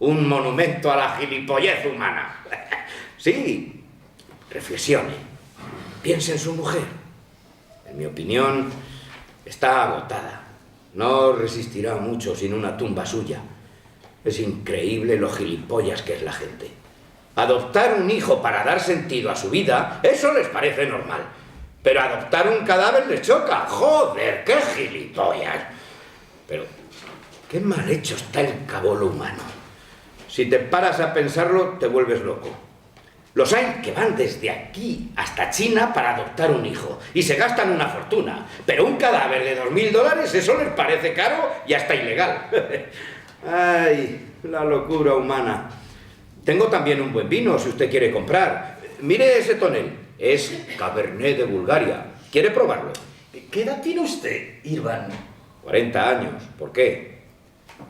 S4: Un monumento a la gilipollez humana. Sí, reflexione. Piense en su mujer. En mi opinión, está agotada. No resistirá mucho sin una tumba suya. Es increíble lo gilipollas que es la gente. Adoptar un hijo para dar sentido a su vida, eso les parece normal. Pero adoptar un cadáver les choca. ¡Joder, qué gilipollas! Pero, qué mal hecho está el cabolo humano. Si te paras a pensarlo, te vuelves loco. Los hay que van desde aquí hasta China para adoptar un hijo y se gastan una fortuna. Pero un cadáver de $2000, eso les parece caro y hasta ilegal. ¡Ay, la locura humana! Tengo también un buen vino, si usted quiere comprar. Mire ese tonel, es Cabernet de Bulgaria. ¿Quiere probarlo?
S2: ¿Qué edad tiene usted, Irván?
S4: 40 años. ¿Por qué?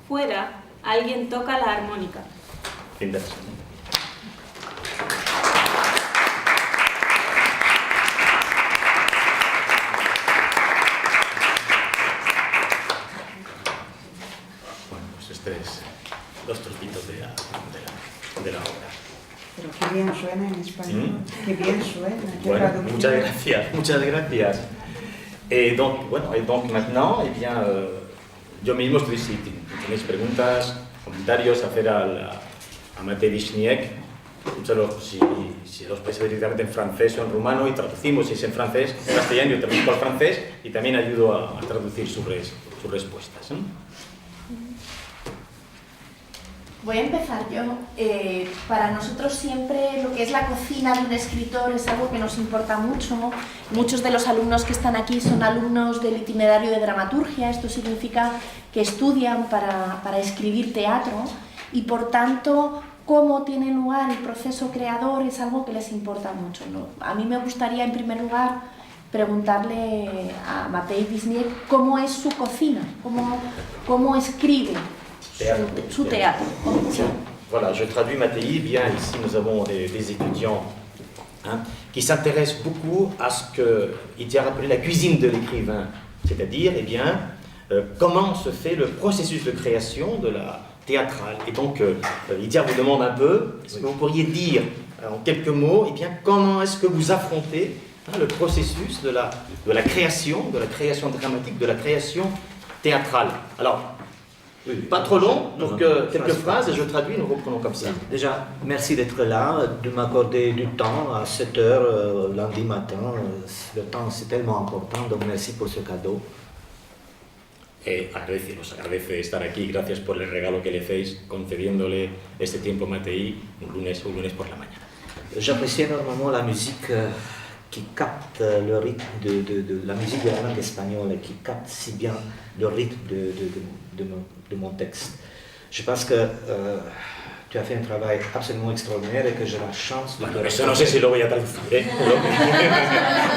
S3: Fuera, alguien toca la armónica.
S2: Qué interesante. Bueno, pues este es los trocitos de la obra.
S1: Pero qué bien suena en español, qué bien suena. Qué
S2: Bueno,
S1: traducción.
S2: muchas gracias. Donc maintenant, yo mismo estoy, si tenéis preguntas, comentarios, hacer a Matej Wiśniewski, si los podéis hacer directamente en francés o en rumano y traducimos, si es en francés, en castellano, yo traduzco al francés y también ayudo a traducir sus respuestas.
S5: Voy a empezar yo. Para nosotros siempre lo que es la cocina de un escritor es algo que nos importa mucho. Muchos de los alumnos que están aquí son alumnos del itinerario de dramaturgia. Esto significa que estudian para escribir teatro y por tanto cómo tiene lugar el proceso creador es algo que les importa mucho, ¿no? A mí me gustaría, en primer lugar, preguntarle a Matei Wisniewski cómo es su cocina, cómo escribe su teatro. Sí.
S2: Voilà, je traduis Matei. Bien, ici nous avons des étudiants qui s'intéressent beaucoup à ce qu'il a appelé la cuisine de l'écrivain, c'est-à-dire, eh bien, comment se fait le processus de création de la théâtrale. Et donc, Lydia vous demande un peu, est-ce que vous pourriez dire en quelques mots, eh bien, comment est-ce que vous affrontez le processus de la création dramatique, de la création théâtrale. Alors, pas trop long, donc quelques phrases et je traduis, nous reprenons comme ça.
S6: Déjà, merci d'être là, de m'accorder du temps à 7 heures lundi matin. Le temps, c'est tellement important, donc merci pour ce cadeau.
S2: Os agradece estar aquí, gracias por el regalo que le hacéis, concediéndole este tiempo a Matei un lunes por la mañana.
S6: J'apprécie énormément la musique qui capte le rythme de la musique de la langue espagnole, qui capte si bien le rythme de mon texte. Je pense que tu as fait un travail absolument extraordinaire et que j'ai la chance de...
S2: Bueno, eso no sé si lo voy a traducir, ¿eh?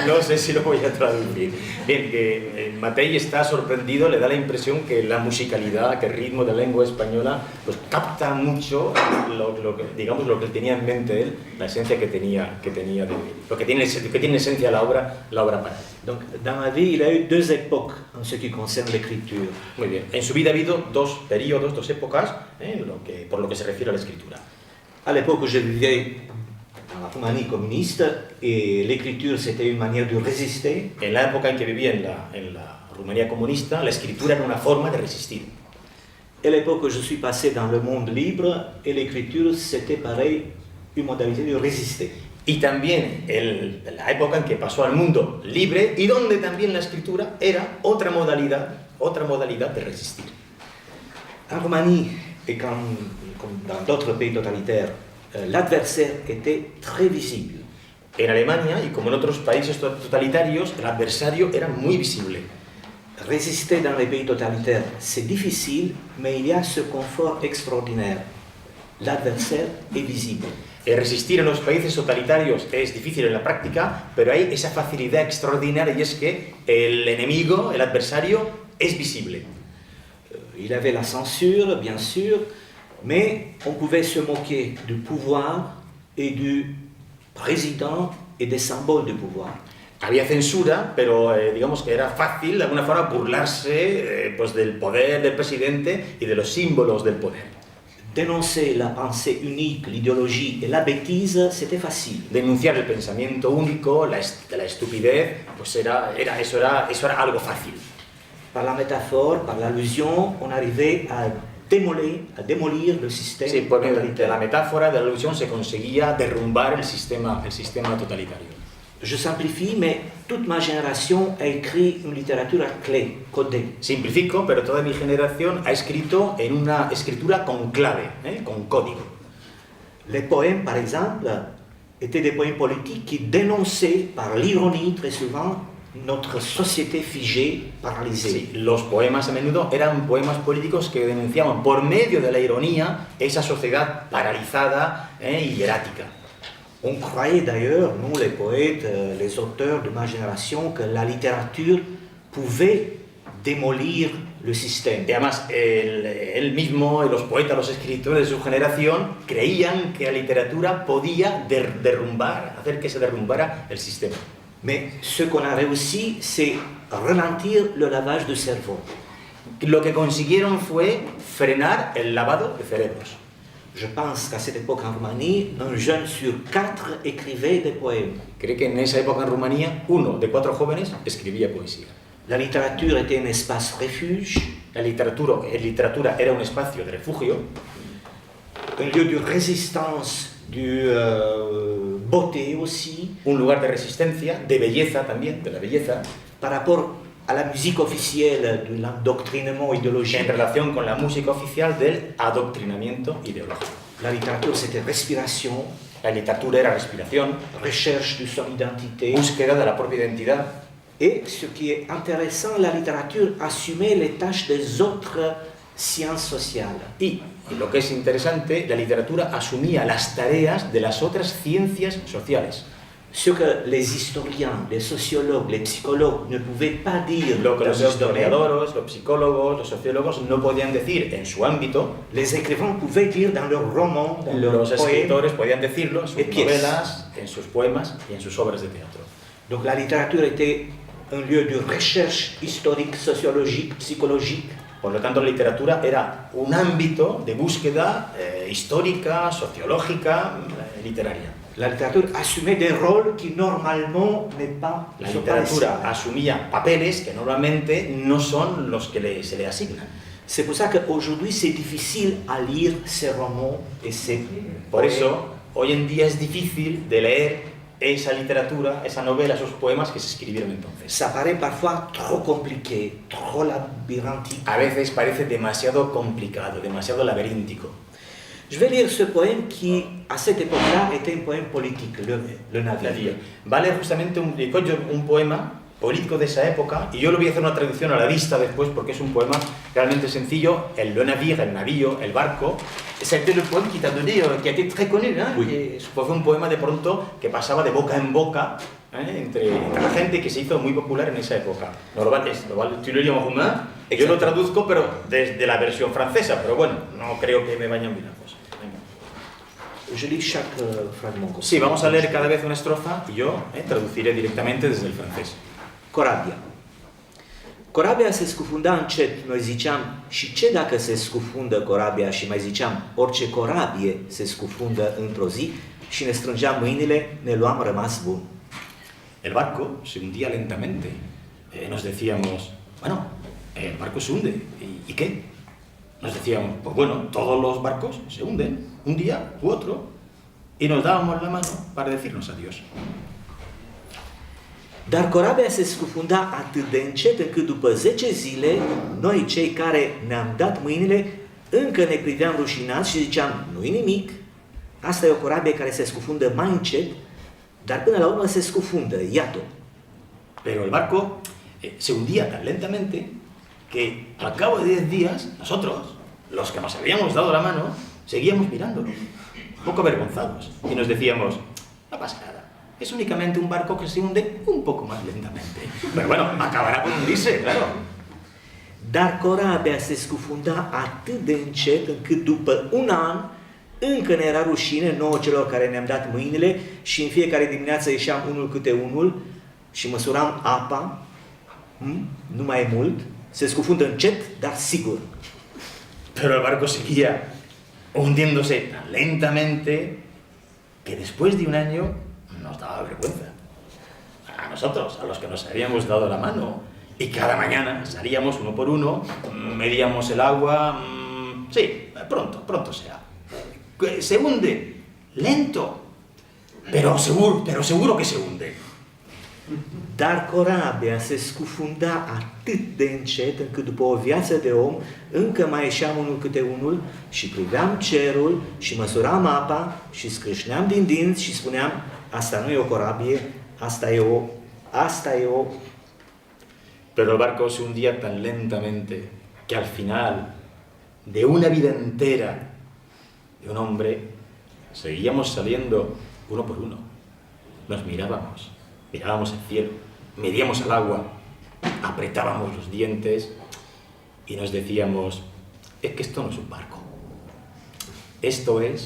S2: No sé si lo voy a traducir. Bien, que Matei está sorprendido, le da la impresión que la musicalidad, que el ritmo de la lengua española, pues capta mucho lo que tenía en mente él, la esencia que tenía de lo que tiene en esencia la obra para él.
S6: Donc, dans ma vie, il a eu 2 époques en ce qui concerne l'écriture.
S2: Muy bien. En su vida ha habido 2 periodos, 2 épocas, por lo que se refiere a la escritura.
S6: À l'époque où je vivais dans la Roumanie communiste, et l'écriture c'était une manière de résister.
S2: En la época en que vivía en la Rumanía comunista, la escritura era una forma de resistir.
S6: Et l'époque où je suis passé dans le monde libre, et l'écriture c'était pareil, une modalité de résister.
S2: Y también la época en que pasó al mundo libre y donde también la escritura era otra modalidad de resistir.
S6: En Roumanie, et comme dans d'autres pays totalitaires, l'adversaire était très visible.
S2: En Alemania y como en otros países totalitarios, el adversario era muy visible.
S6: Résister dans les pays totalitaires, c'est difficile, mais il y a ce confort extraordinaire. L'adversaire est visible.
S2: Resistir en los países totalitarios es difícil en la práctica, pero hay esa facilidad extraordinaria y es que el enemigo, el adversario, es visible.
S6: Il avait la censure, bien sûr, mais on pouvait se moquer du pouvoir et du président et des symboles du pouvoir.
S2: Había censura, pero digamos que era fácil de alguna forma burlarse pues del poder del presidente y de los símbolos del poder.
S6: Dénoncer la pensée unique, l'idéologie et la bêtise, c'était facile.
S2: Denunciar el pensamiento único, la estupidez, pues eso era algo fácil.
S6: Par la métaphore, par l'allusion, on arrivait à démolir le système.
S2: Sí, por de la metáfora, de la alusión, se conseguía derrumbar el sistema totalitario.
S6: Je simplifie, mais toute ma génération a écrit une littérature à clé, codée.
S2: Simplifico, pero toda mi generación ha escrito en una escritura con clave, con código.
S6: Les poèmes, par exemple, étaient des poèmes politiques qui dénonçaient par l'ironie très souvent notre société figée, paralysée.
S2: Sí, los poemas a menudo eran poemas políticos que denunciaban por medio de la ironía esa sociedad paralizada y hierática.
S6: On croyait d'ailleurs, nous les poètes, les auteurs de ma génération, que la littérature pouvait démolir le système.
S2: Y además, él mismo, los poetas, los escritores de su generación, creían que la literatura podía hacer que se derrumbara el sistema.
S6: Mais ce qu'on a réussi, c'est ralentir le lavage de cerveau.
S2: Lo que consiguieron fue frenar el lavado de cerebros.
S6: Je pense qu'à cette époque en Roumanie, un jeune sur 4 écrivait des poèmes.
S2: Creo que en esa época en Rumanía, 1 de 4 jóvenes escribía poesía.
S6: La littérature était un espace refuge.
S2: La literatura era un espacio de refugio.
S6: Un lieu de résistance, de beauté aussi.
S2: Un lugar de resistencia, de belleza también, de la belleza.
S6: Par rapport à la musique officielle de l'endoctrinement idéologique.
S2: En relación con la música oficial del adoctrinamiento ideológico.
S6: La littérature, c'était respiration.
S2: La literatura era respiración.
S6: Recherche de son identité.
S2: Búsqueda de la propia identidad.
S6: Et ce qui est intéressant, la littérature assumait les tâches des autres sciences sociales.
S2: Y lo que es interesante, la literatura asumía las tareas de las otras ciencias sociales.
S6: Ce que les historiens, les sociologues, les psychologues ne pouvaient pas dire
S2: Lo que
S6: dans
S2: los
S6: ce domaine,
S2: historiadores, los psicólogos, los sociólogos no podían decir en su ámbito,
S6: les écrivains pouvaient dire dans leurs romans, dans leurs
S2: los
S6: poèmes.
S2: escritores podían decirlo en sus
S6: Et pièces.
S2: novelas, en sus poemas y en sus obras de teatro.
S6: Donc la littérature était un lieu de recherche historique, sociologique, psychologique.
S2: Por lo tanto, la literatura era un ámbito de búsqueda histórica, sociológica, literaria.
S6: La littérature assumait des rôles qui normalement n'est pas
S2: La
S6: ne sont pas les
S2: literatura
S6: siens.
S2: asumía papeles que normalmente no son los que se le asignan.
S6: C'est pour ça qu'aujourd'hui c'est difficile à lire ces romans et ces
S2: Por
S6: poèmes.
S2: eso, hoy en día es difícil de leer esa literatura, esa novela, esos poemas que se escribieron entonces.
S6: Ça paraît parfois trop compliqué, trop labyrinthique.
S2: A veces parece demasiado complicado, demasiado laberíntico.
S6: Je vais lire ce poème qui, à cette époque-là, était un poème politique, le navire.
S2: Va a leer justamente un poema político de esa época, y yo le voy a hacer una traducción a la vista después porque es un poema realmente sencillo. Le navire, el navío, el barco. C'était le poème qui t'a donné, qui a été très connu, ¿eh?
S6: Oui.
S2: Fue un poema de pronto que pasaba de boca en boca entre la gente, que se hizo muy popular en esa época. Tu le lis en roumain, yo lo traduzco pero desde la versión francesa, pero bueno, no creo que me vayan bien las cosas.
S6: Je lis chaque fragment.
S2: Sí, vamos a leer cada vez una estrofa y yo traduciré directamente desde el francés.
S6: Corabia. Corabia se scufunda încet, noi ziceam, și ce dacă se scufundă corabia? Și mai ziceam, orice corabie se scufundă într-o zi, și ne strângeam mâinile, ne luam rămas bun.
S2: El barco se hundía lentamente. Nos decíamos, bueno, el barco se hunde, ¿y qué? Nos decíamos, pues bueno, todos los barcos se hunden, un día u otro, y nos dábamos la mano para decirnos adiós.
S6: Dar corabia se scufunda atât de încet încât după 10 zile, noi cei care ne-am dat mâinile, încă ne priveam rușinați și ziceam, nu-i nimic, asta e o corabie care se scufundă mai încet, dar până la urmă se scufundă, iată.
S2: Pero el barco se hundía tan lentamente que al cabo de 10 días, nosotros, los que nos habíamos dado la mano, seguíamos mirándolo, un poco avergonzados, y nos decíamos, no pasa nada. Es únicamente un barco que se hunde un poco más lentamente. Pero bueno, acabará por hundirse, claro.
S6: Dar corabia se scufunda atât de încet încât după un an încă ne era rușine nouă celor care ne-am dat mâinile și în fiecare dimineață ieșeam unul câte unul și măsuram apa, nu mai mult, se scufundă încet, dar sigur.
S2: Pero el barco seguía hundiéndose tan lentamente que después de un año nos daba vergüenza. A nosotros, a los que nos habíamos dado la mano. Y cada mañana salíamos uno por uno, medíamos el agua, sí, pronto será. Se hunde, lento, pero seguro que se hunde.
S6: Dar corabia se scufunda atât de încet încât după o viață de om încă mai ieșeam unul câte unul și priveam cerul și măsuram apa și scrâșneam din dinți și spuneam, asta nu e o corabie, asta e o...
S2: Pero el barco se hundía tan lentamente que al final de una vida entera de un hombre seguíamos saliendo uno por uno. Nos mirábamos el cielo, medíamos el agua, apretábamos los dientes y nos decíamos, es que esto no es un barco, esto es...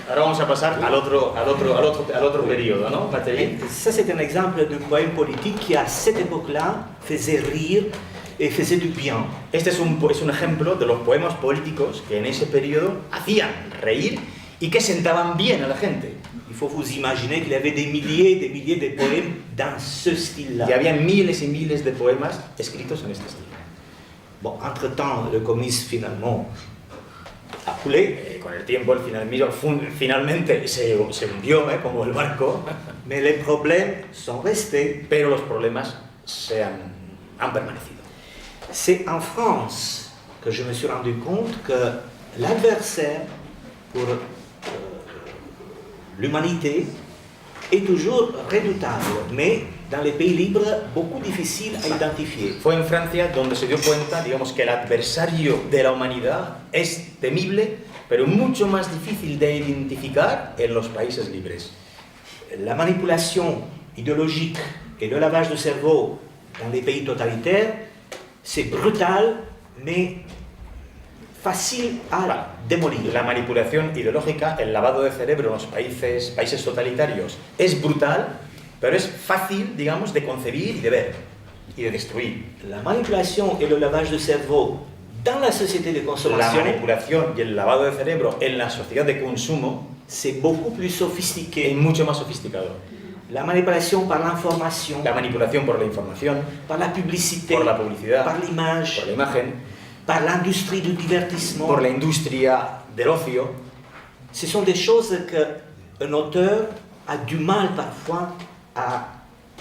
S2: Ahora vamos a pasar al otro periodo, ¿no?
S6: Ça, c'est un exemple d'un poème politique qui, à cette époque-là, faisait rire et faisait du bien.
S2: Este es un ejemplo de los poemas políticos que en ese periodo hacían reír y que sentaban bien a la gente.
S6: Il faut vous imaginer qu'il y avait des milliers de poèmes dans ce style-là.
S2: Y había miles y miles de poemas escritos en este estilo.
S6: Bon, entre-temps, le communisme, finalement, a coulé.
S2: Con el tiempo, el finalmente se hundió, como el barco.
S6: Mais les problèmes sont restés.
S2: Pero los problemas han permanecido.
S6: C'est en France que je me suis rendu compte que l'adversaire pour l'humanité est toujours redoutable, mais dans les pays libres, beaucoup difficile à identifier.
S2: Fue en Francia donde se dio cuenta, digamos, que el adversario de la humanidad es temible, pero mucho más difícil de identificar en los países libres.
S6: La manipulation idéologique et le lavage de cerveau dans les pays totalitaires, c'est brutal, mais facile à démolir.
S2: La manipulación ideológica, el lavado de cerebro en los países totalitarios es brutal, pero es fácil, digamos, de concebir y de ver y de destruir.
S6: La manipulation et le lavage de cerveau dans la société de
S2: La
S6: consommation,
S2: manipulación y el lavado de cerebro en la sociedad de consumo
S6: c'est beaucoup plus
S2: es
S6: sophistiqué.
S2: mucho más sofisticado.
S6: La manipulation par l'information,
S2: La manipulación por la información,
S6: par la publicité,
S2: por la publicidad,
S6: par l'image,
S2: por la imagen,
S6: par l'industrie du divertissement.
S2: por la industria del ocio,
S6: Ce sont des choses qu'un auteur a du mal parfois à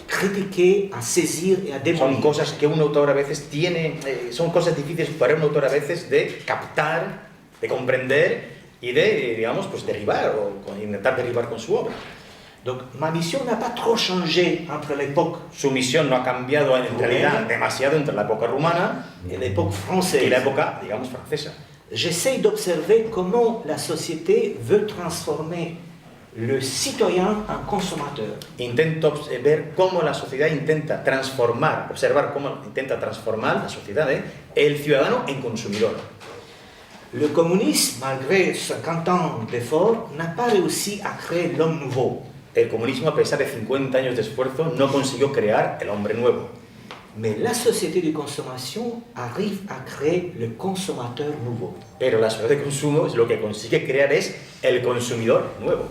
S6: critiquer, à saisir et à
S2: son
S6: démolir.
S2: cosas que un autor a veces tiene, son cosas difíciles para un autor a veces de captar, de comprender y de, digamos, pues derribar o intentar derribar con su obra.
S6: Donc ma mission n'a pas trop changé entre l'époque
S2: Su misión no ha cambiado en realidad demasiado entre la época rumana
S6: et l'époque
S2: y
S6: française.
S2: la época, digamos, francesa.
S6: J'essaye d'observer comment la société veut transformer le citoyen en consommateur.
S2: Intento ver cómo la sociedad intenta transformar, observar cómo intenta transformar la sociedad, el ciudadano en consumidor.
S6: Le communisme, malgré 50 ans d'efforts, n'a pas réussi à créer l'homme nouveau.
S2: El comunismo, a pesar de 50 años de esfuerzo, no consiguió crear el hombre nuevo.
S6: Mais la société de consommation arrive à créer le consommateur nouveau.
S2: Pero la sociedad de consumo lo que consigue crear es el consumidor nuevo.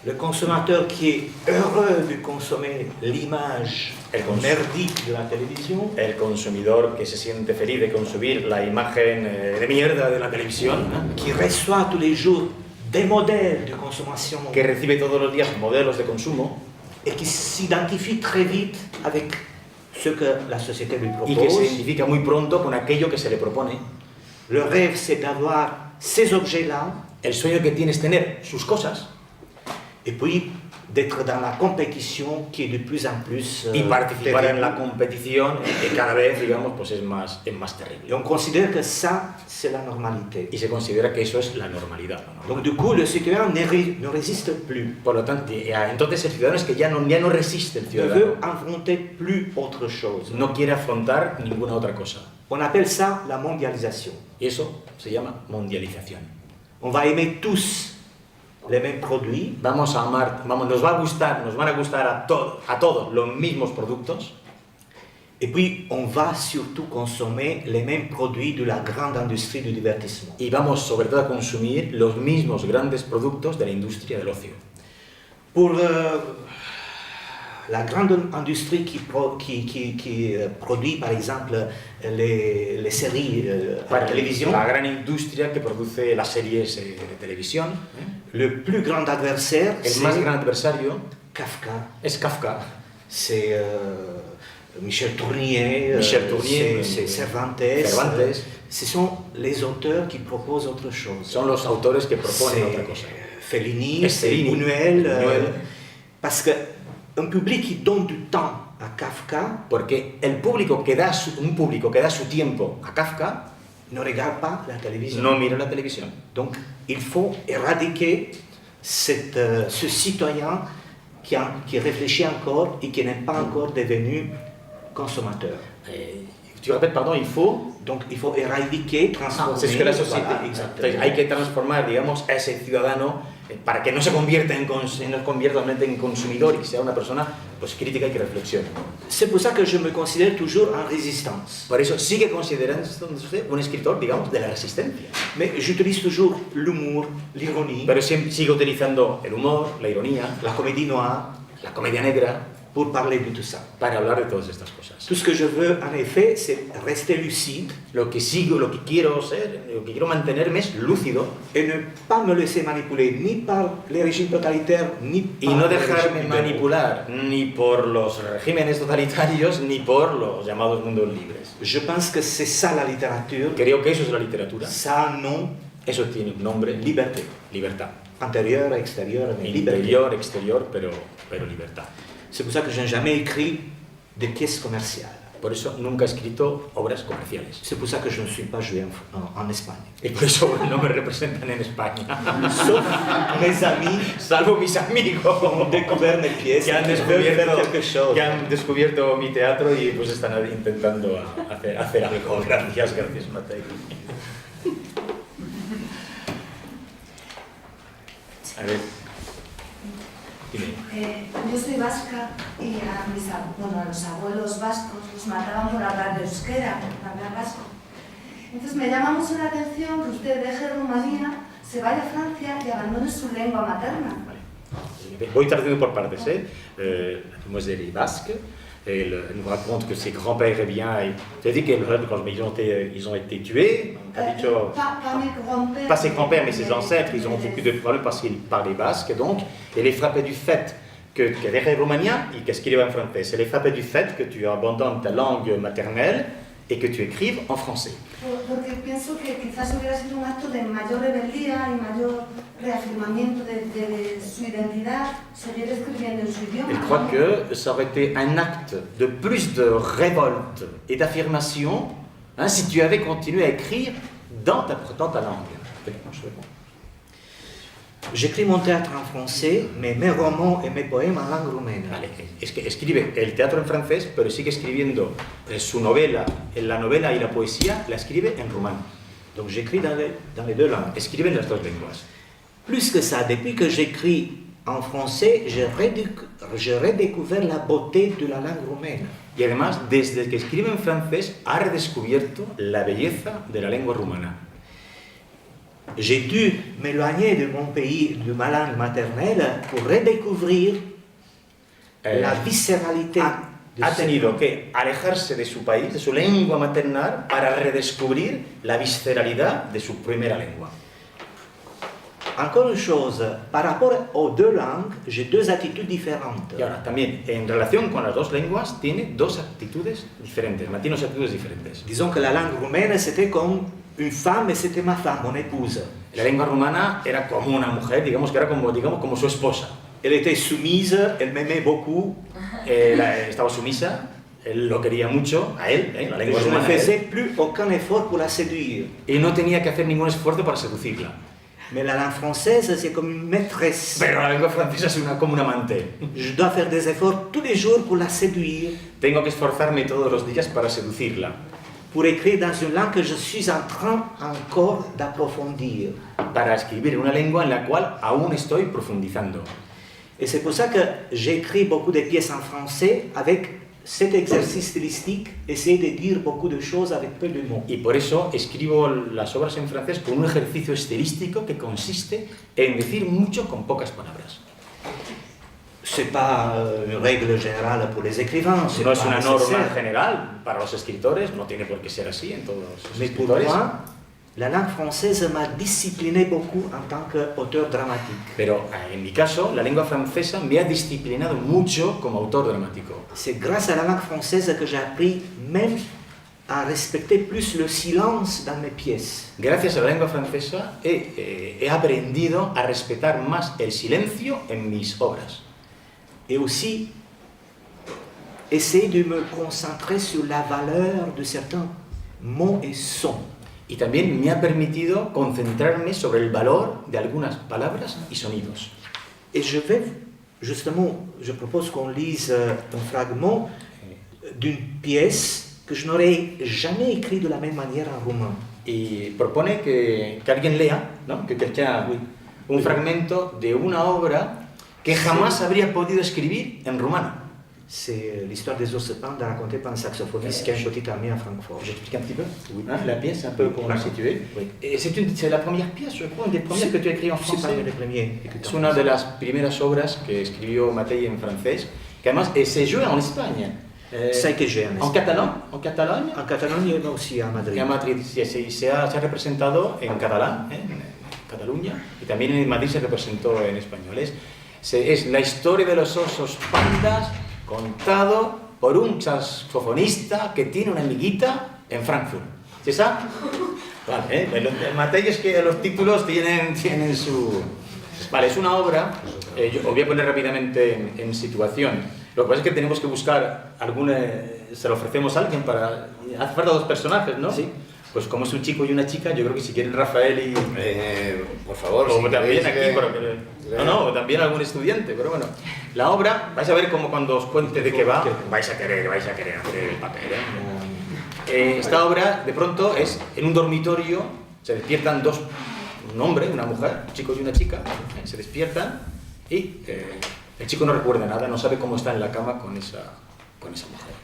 S6: Le consommateur qui est heureux de consommer l'image merdique de la télévision,
S2: El consumidor que se siente feliz de consumir la imagen de mierda de la televisión, ¿no?
S6: qui reçoit tous les jours des modèles de consommation
S2: Que recibe todos los días modelos de consumo
S6: et qui s'identifie très vite avec ce que la société lui
S2: y que se
S6: propose.
S2: identifica muy pronto con aquello que se le propone.
S6: Le rêve, c'est d'avoir ces objets-là
S2: El sueño que tiene es tener sus cosas
S6: et puis d'être dans la compétition qui est de plus en plus
S2: y participar en
S6: terrible.
S2: la competición que cada vez, digamos, pues es más
S6: Et
S2: terrible.
S6: on considère que ça, c'est la normalité.
S2: Y se considera que eso es la normalidad. ¿No?
S6: Donc du coup, le citoyen ne résiste plus,
S2: Por lo tanto, entonces el ciudadano es que ya no resiste el
S6: ne
S2: ciudadano.
S6: veut affronter plus autre chose.
S2: No quiere afrontar ninguna otra cosa.
S6: On appelle ça la mondialisation.
S2: Y eso se llama mundialización.
S6: On va aimer tous les mêmes produits,
S2: Vamos a amar, nos van a gustar a todos los mismos productos
S6: et puis on va surtout consommer les mêmes produits de la grande industrie du divertissement.
S2: y vamos sobre todo a consumir los mismos grandes productos de la industria del ocio.
S6: Pour la grande industrie qui produit par exemple les séries à la télévision,
S2: La gran industria que produce las series de televisión,
S6: le plus grand adversaire,
S2: el
S6: c'est
S2: más gran adversario
S6: Kafka,
S2: es Kafka,
S6: c'est Michel Tournier, c'est Cervantes. Ce sont les auteurs qui proposent autre chose.
S2: son los autores que proponen otra cosa.
S6: Fellini,
S2: Es
S6: c'est
S2: Fellini,
S6: Buñuel,
S2: Buñuel.
S6: parce qu'un public qui donne du temps à Kafka
S2: Porque un público que da su tiempo a Kafka
S6: ne regarde pas la télévision.
S2: no mira la televisión.
S6: Donc il faut éradiquer ce citoyen qui réfléchit encore et qui n'est pas encore devenu consommateur.
S2: Tu répètes, pardon,
S6: Donc il faut éradiquer, transformer.
S2: es que la sociedad,
S6: voilà, exactement.
S2: entonces hay que transformar, digamos, a ese ciudadano para que no se convierta en consumidor y sea una persona pues crítica y que reflexione.
S6: C'est pour ça que je me considère toujours en résistance.
S2: Por eso sigue considerándose un escritor, digamos, de la resistencia.
S6: Mais j'utilise toujours l'humour, l'ironie,
S2: Pero sigue utilizando el humor, la ironía,
S6: la comédie noire
S2: la comedia negra
S6: pour parler de tout ça.
S2: para hablar de todas estas cosas.
S6: Tout ce que je veux en effet, c'est rester lucide
S2: Lo que quiero mantenerme es lúcido
S6: et ne pas me laisser manipuler ni par les régimes totalitaires ni
S2: y
S6: par
S2: no
S6: les
S2: dejarme
S6: régimes libéraux.
S2: manipular ni por los regímenes totalitarios ni por los llamados mundos libres.
S6: Je pense que c'est ça la littérature.
S2: Creo que eso es la literatura.
S6: Ça a un nom,
S2: Eso tiene un nombre,
S6: Liberté.
S2: libertad.
S6: Intérieur, extérieur, mais liberté.
S2: Interior, exterior, pero libertad.
S6: C'est pour ça que je n'ai jamais écrit de pièces commerciales.
S2: Por eso nunca he escrito obras comerciales.
S6: C'est pour ça que je ne suis pas joué en Espagne.
S2: Y por eso no me representan en España.
S6: Sauf mes amis
S2: Salvo mis amigos
S6: qui ont découvert mes pièces
S2: que
S6: et
S2: han
S6: qui veulent faire
S2: descubierto,
S6: quelque chose.
S2: que han descubierto mi teatro y pues están intentando hacer algo. Gracias, Matei. A ver, dime.
S7: Yo soy vasca y a los abuelos vascos los mataban por hablar euskera, por hablar vasco. Entonces me llama mucho la atención que usted deje Rumanía, se vaya a Francia y abandone su lengua materna.
S2: Voy traduciendo por partes. Moi, je suis basque. Elle nous raconte que ses grands-pères, eh bien, tu as dit que quand ils ont été tués, pas ses grands-pères, mais ses ancêtres, ils ont beaucoup de problèmes parce qu'ils parlaient basque, donc, et les frappait du fait que deje Rumanía y que escriba en francés. Elle les frappait du fait que tu abandonnes ta langue maternelle et que tu écrives en français.
S7: Porque pienso que quizás hubiera sido un acto de mayor rebeldía y mayor reafirmamiento de su identidad seguir escribiendo en su idioma.
S2: Elle croit que ça aurait été un acte de plus de révolte et d'affirmation si tu avais continué à écrire dans ta langue.
S6: J'écris mon théâtre en français, mais mes romans et mes poèmes en langue roumaine.
S2: Vale, es que escribe el teatro en francés, pero sigue escribiendo su novela, la novela y la poesía la escribe en rumano.
S6: Donc j'écris dans les deux langues.
S2: Escribe en las dos lenguas.
S6: Plus que ça, depuis que j'écris en français, j'ai redécouvert la beauté de la langue roumaine.
S2: Y además, desde que escribe en francés, ha redescubierto la belleza de la lengua rumana.
S6: J'ai dû m'éloigner de mon pays, de ma langue maternelle, pour redécouvrir la viscéralité.
S2: Ha tenido que alejarse de su país, de su lengua maternal, para redescubrir la visceralidad de su primera lengua.
S6: Encore une chose, par rapport aux deux langues, j'ai deux attitudes différentes.
S2: Y ahora, también, en relación con las dos lenguas, tiene dos actitudes diferentes, mantiene dos actitudes diferentes.
S6: Disons que la langue roumaine, c'était comme une femme et c'était ma femme, mon épouse.
S2: La lengua rumana era como una mujer, digamos que era como su esposa.
S6: Elle était soumise, elle m'aimait beaucoup.
S2: Estaba sumisa, él lo quería mucho, a él, la lengua
S6: Je ne
S2: rumana.
S6: faisais plus aucun effort pour la séduire.
S2: Y no tenía que hacer ningún esfuerzo para seducirla.
S6: Mais la langue française, c'est comme une maîtresse.
S2: Pero la lengua francesa es como un amante.
S6: Je dois faire des efforts tous les jours pour la séduire,
S2: Tengo que esforzarme todos los días para seducirla.
S6: pour écrire dans une langue que je suis en train encore d'approfondir.
S2: Para escribir en una lengua en la cual aún estoy profundizando.
S6: Et c'est pour ça que j'écris beaucoup de pièces en français avec cet exercice stylistique, essayer de dire beaucoup de choses avec peu de mots.
S2: Y por eso escribo las obras en francés con un ejercicio estilístico que consiste en decir mucho con pocas palabras.
S6: C'est pas une règle générale pour les écrivains, c'est
S2: No es
S6: pas
S2: una norma
S6: nécessaire.
S2: general para los escritores, no tiene por qué ser así en todos los
S6: Mais pour
S2: escritores.
S6: moi, la langue française m'a discipliné beaucoup en tant qu'auteur dramatique.
S2: Pero en mi caso, la lengua francesa me ha disciplinado mucho como autor dramático.
S6: C'est grâce à la langue française que j'ai appris même à respecter plus le silence dans mes pièces.
S2: Gracias a la lengua francesa he aprendido a respetar más el silencio en mis obras.
S6: Et aussi, essayer de me concentrer sur la valeur de certains mots et sons.
S2: Y también me ha permitido concentrarme sobre el valor de algunas palabras y sonidos.
S6: Et je vais, justement, je propose qu'on lise un fragment d'une pièce que je n'aurais jamais écrite de la même manière en roumain.
S2: Y propone que alguien lea, ¿no? que un fragmento de una obra que jamás habría podido escribir en rumano.
S6: C'est l'histoire des ours panda racontée par un saxophoniste qui a un petit ami à Francfort.
S2: J'explique un petit peu la pièce, un peu pour la situer.
S6: Oui.
S2: C'est la première pièce, je crois, une des premières que tu as écrites en
S6: C'est
S2: français.
S6: parmi les premiers écritures.
S2: Es una de las primeras obras que escribió Matei en francés, que además se juega en España.
S6: Ça a été joué en
S2: En catalán, en Catalogne.
S6: En Catalogne et aussi à Madrid.
S2: Y a Madrid se ha representado en catalán, en Cataluña, y también en Madrid se representó en español. Es la historia de los osos pandas contado por un saxofonista que tiene una amiguita en Frankfurt. ¿C'est ça? Vale, el Matei es que los títulos tienen su... Vale, es una obra, yo os voy a poner rápidamente en situación. Lo que pasa es que tenemos que buscar alguna... Se lo ofrecemos a alguien para... Hace falta 2 personajes, ¿no?
S6: Sí.
S2: Pues como es un chico y una chica, yo creo que si quieren Rafael y...
S4: Por favor,
S2: O
S4: si
S2: también
S4: queréis
S2: aquí, o también algún estudiante, pero bueno. La obra, vais a ver como cuando os cuente de qué va, vais a querer hacer el papel, ¿eh? Esta obra, de pronto, es en un dormitorio, se despiertan 2, un hombre, una mujer, un chico y una chica, se despiertan y el chico no recuerda nada, no sabe cómo está en la cama con esa mujer.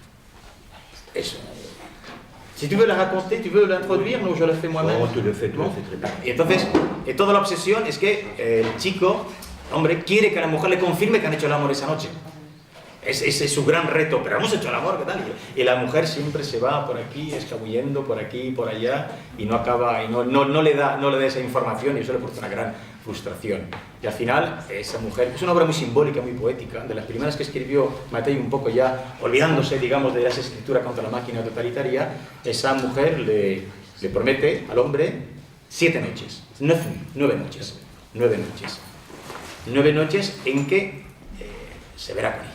S2: Eso. Si tu veux la raconter, tu veux l'introduire, no, yo la fais moi-même.
S6: No, tú lo haces très bien.
S2: Y entonces, toda la obsesión es que el chico, hombre, quiere que la mujer le confirme que han hecho el amor esa noche. Ese es su gran reto, pero hemos hecho el amor, ¿qué tal? Y la mujer siempre se va por aquí, escabullendo por aquí y por allá, y no acaba, y no le da esa información, y eso le produce una gran frustración. Y al final, esa mujer, es una obra muy simbólica, muy poética, de las primeras que escribió Matei, un poco ya olvidándose, digamos, de esa escritura contra la máquina totalitaria. Esa mujer le promete al hombre 7 noches, 9 noches, 9 noches. 9 noches en que se verá con ella.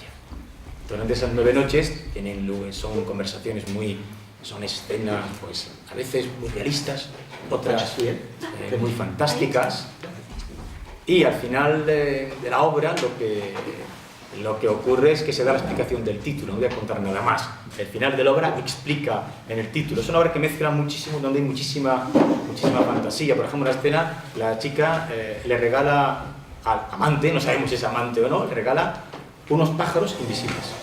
S2: Durante esas 9 noches son conversaciones son escenas, pues, a veces muy realistas, otras muy fantásticas. Y al final de la obra lo que ocurre es que se da la explicación del título, no voy a contar nada más. El final de la obra explica en el título. Es una obra que mezcla muchísimo, donde hay muchísima fantasía. Por ejemplo, una escena, la chica le regala al amante, no sabemos si es amante o no, le regala unos pájaros invisibles.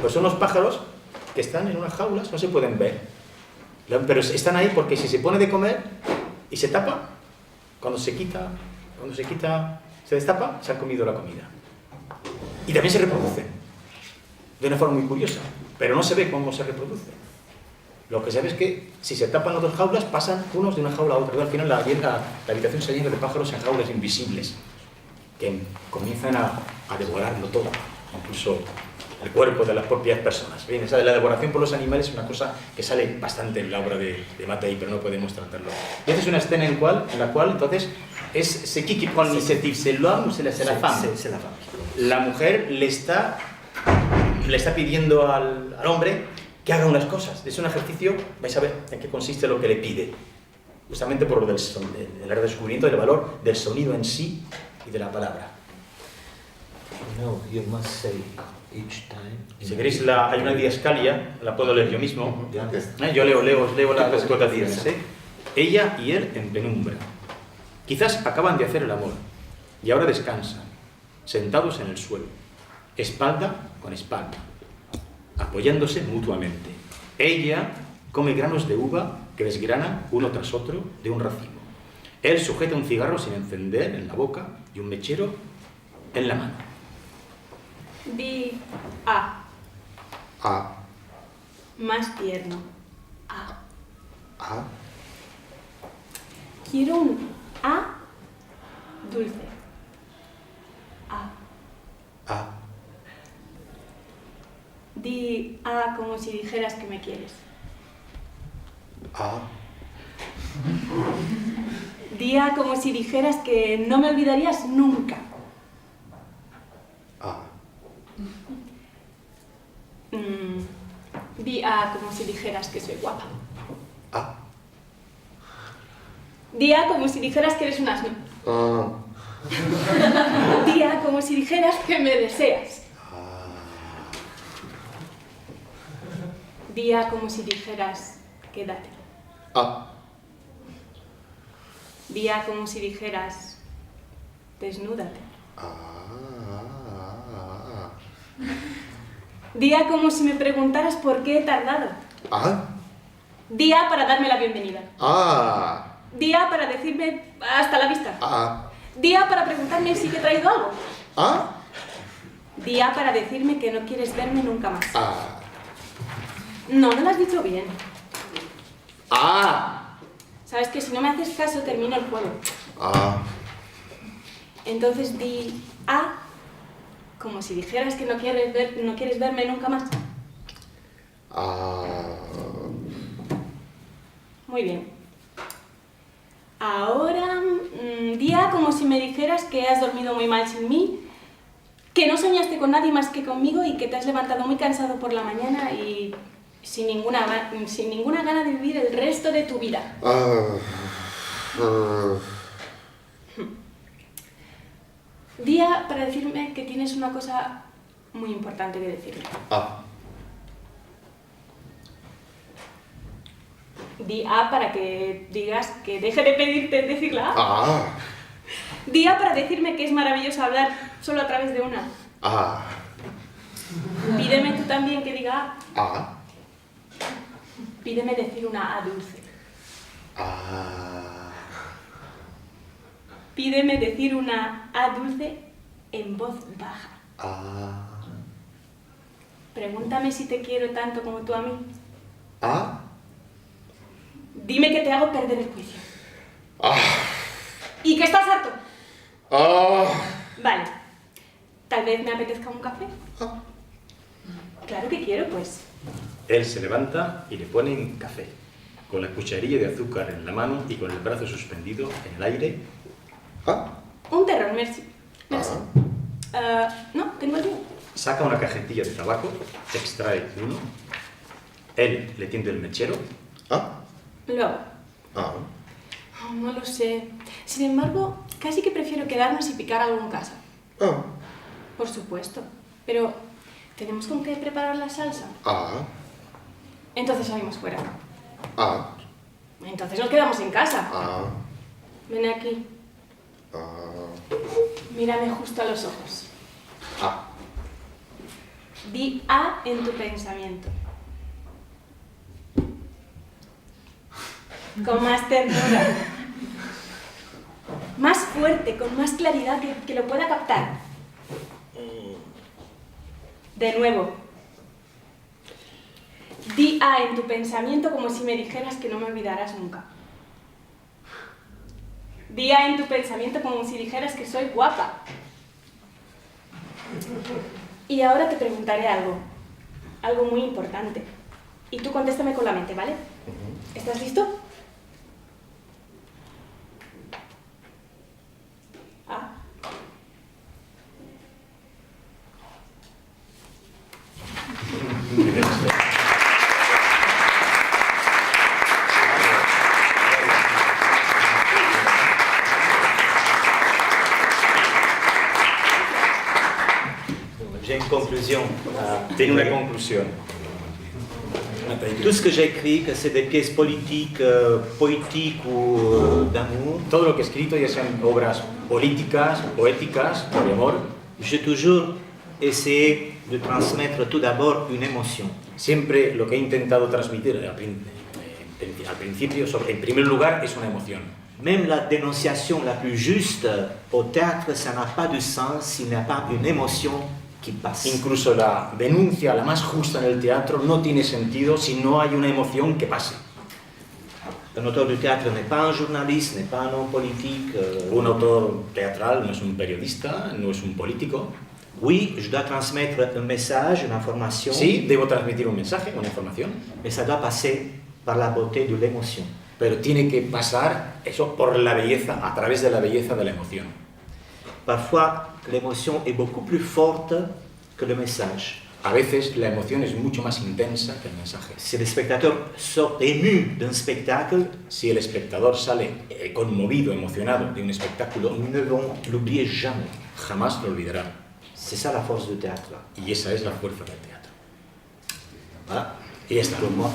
S2: Pues son unos pájaros que están en unas jaulas, no se pueden ver, pero están ahí porque si se pone de comer y se tapa, cuando se destapa, se han comido la comida. Y también se reproducen, de una forma muy curiosa, pero no se ve cómo se reproducen. Lo que se ve es que si se tapan las 2 jaulas, pasan unos de una jaula a otra. Al final la habitación se llena de pájaros en jaulas invisibles, que comienzan a devorarlo todo, incluso el cuerpo de las propias personas. Bien, esa de la devoración por los animales es una cosa que sale bastante en la obra de Matei, pero no podemos tratarlo. Y esta es una escena en la cual entonces c'est qui prend l'initiative, c'est l'homme ou c'est la femme?
S6: C'est la femme.
S2: La mujer le está pidiendo al hombre que haga unas cosas. Es un ejercicio, vais a ver en qué consiste lo que le pide. Justamente por lo del redescubrimiento del valor del sonido en sí y de la palabra.
S6: No, you must say each time.
S2: Si queréis, hay una didascalia, la puedo leer yo mismo. Yo leo las cotaciones. Ella y él en penumbra. Quizás acaban de hacer el amor y ahora descansan, sentados en el suelo, espalda con espalda, apoyándose mutuamente. Ella come granos de uva que desgrana uno tras otro de un racimo. Él sujeta un cigarro sin encender en la boca y un mechero en la mano.
S3: Di A.
S4: A.
S3: Más tierno. A.
S4: A.
S3: Quiero un A dulce. A.
S4: A.
S3: Di A como si dijeras que me quieres.
S4: A.
S3: Di A como si dijeras que no me olvidarías nunca.
S4: A.
S3: Di A como si dijeras que soy guapa.
S4: A.
S3: Di A como si dijeras que eres un asno. Di A como si dijeras que me deseas. Di A como si dijeras quédate.
S4: A.
S3: Di A como si dijeras desnúdate. Di A como si me preguntaras por qué he tardado.
S4: A.
S3: Di A para darme la bienvenida.
S4: A.
S3: Di A para decirme hasta la vista.
S4: A.
S3: Di A para preguntarme si te he traído algo.
S4: A.
S3: Di A para decirme que no quieres verme nunca más.
S4: A.
S3: No, no lo has dicho bien.
S4: A.
S3: Sabes que si no me haces caso termino el juego.
S4: A.
S3: Entonces di A como si dijeras que no quieres verme nunca más.
S4: A.
S3: Muy bien. Ahora, día como si me dijeras que has dormido muy mal sin mí, que no soñaste con nadie más que conmigo y que te has levantado muy cansado por la mañana y sin ninguna gana de vivir el resto de tu vida. Día para decirme que tienes una cosa muy importante que decirme. Di A para que digas que deje de pedirte decirla A. Di A para decirme que es maravilloso hablar solo a través de una. Pídeme tú también que diga A. Pídeme decir una A dulce. Pídeme decir una A dulce en voz baja. Pregúntame si te quiero tanto como tú a mí. Dime que te hago perder el juicio. ¿Y que estás harto? Vale. Tal vez me apetezca un café. Claro que quiero, pues.
S2: Él se levanta y le ponen café, con la cucharilla de azúcar en la mano y con el brazo suspendido en el aire.
S3: Un terror, merci. No, tengo el mío.
S2: Saca una cajetilla de tabaco, extrae uno. Él le tiende el mechero.
S3: Luego. Oh, no lo sé. Sin embargo, casi que prefiero quedarnos y picar algo en casa. Por supuesto. Pero, ¿tenemos con qué preparar la salsa? Entonces salimos fuera. Entonces nos quedamos en casa. Ven aquí. Mírame justo a los ojos. Di A en tu pensamiento. Con más ternura. Más fuerte, con más claridad que lo pueda captar. De nuevo. Di A en tu pensamiento como si me dijeras que no me olvidarás nunca. Di A en tu pensamiento como si dijeras que soy guapa. Y ahora te preguntaré algo muy importante. Y tú contéstame con la mente, ¿vale? ¿Estás listo?
S6: J'ai une conclusion.
S2: Tiene una conclusión.
S6: Tout ce que j'écris, que c'est des pièces politiques, poétiques ou d'amour,
S2: Todo lo que he escrito, ya sean obras políticas, poéticas o de amor,
S6: j'ai toujours essayé de transmettre tout d'abord une émotion.
S2: siempre lo que he intentado transmitir al principio, en primer lugar, es una emoción.
S6: Même la dénonciation la plus juste au théâtre, ça n'a pas de sens s'il n'y a pas une émotion qui passe.
S2: Incluso la denuncia, la más justa en el teatro, no tiene sentido si no hay una emoción que pase.
S6: Un auteur de théâtre n'est pas un journaliste, n'est pas un homme politique.
S2: Un autor teatral no es un periodista, no es un político.
S6: Oui, je dois transmettre un message, une information.
S2: Sí, debo transmitir un mensaje, una información.
S6: Mais ça doit passer par la beauté de l'émotion.
S2: Pero tiene que pasar eso por la belleza, a través de la belleza de la emoción.
S6: Parfois, l'émotion est beaucoup plus forte que le message.
S2: A veces la emoción es mucho más intensa que el mensaje.
S6: Si le spectateur sort ému d'un spectacle,
S2: Si el espectador sale conmovido, emocionado de un espectáculo,
S6: ils ne vont l'oublier jamais.
S2: jamás lo olvidará.
S6: C'est ça la force du théâtre.
S2: Y esa es la fuerza del teatro. ¿Vale? Y ya está.
S6: Pour moi.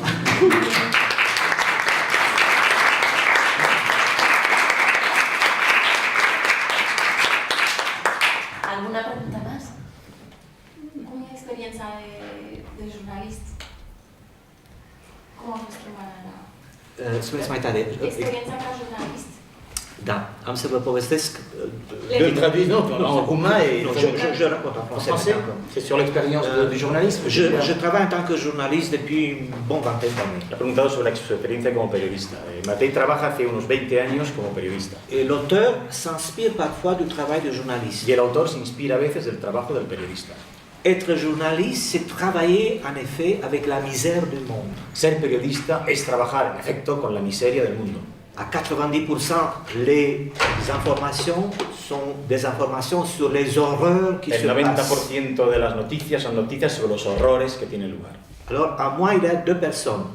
S5: ¿Alguna pregunta más? ¿Cómo es experiencia de journaliste? ¿Cómo a fost urmarea?
S6: Spuneți mai tare.
S5: Experiența ca jurnalist?
S6: Da, am să vă povestesc.
S2: Tu traduis, non, en roumain et
S6: Non, je raconte en
S2: en
S6: français.
S2: français. C'est sur l'expérience du journalisme.
S6: Je travaille en tant que journaliste depuis une bonne vingtaine d'années.
S2: Le ha preguntado sobre su experiencia como periodista. Matei trabaja hace unos 20 años como periodista.
S6: Et l'auteur s'inspire parfois du travail de journaliste.
S2: Y el autor se inspira a veces del trabajo del periodista.
S6: Être journaliste, c'est travailler en effet avec la misère du monde.
S2: Ser periodista es trabajar, en efecto, con la miseria del mundo.
S6: À 90%, les informations sont des informations sur les horreurs qui
S2: El
S6: se passent.
S2: 90% de las noticias son noticias sobre los horrores que tienen lugar.
S6: Alors, à moi, il y a deux personnes.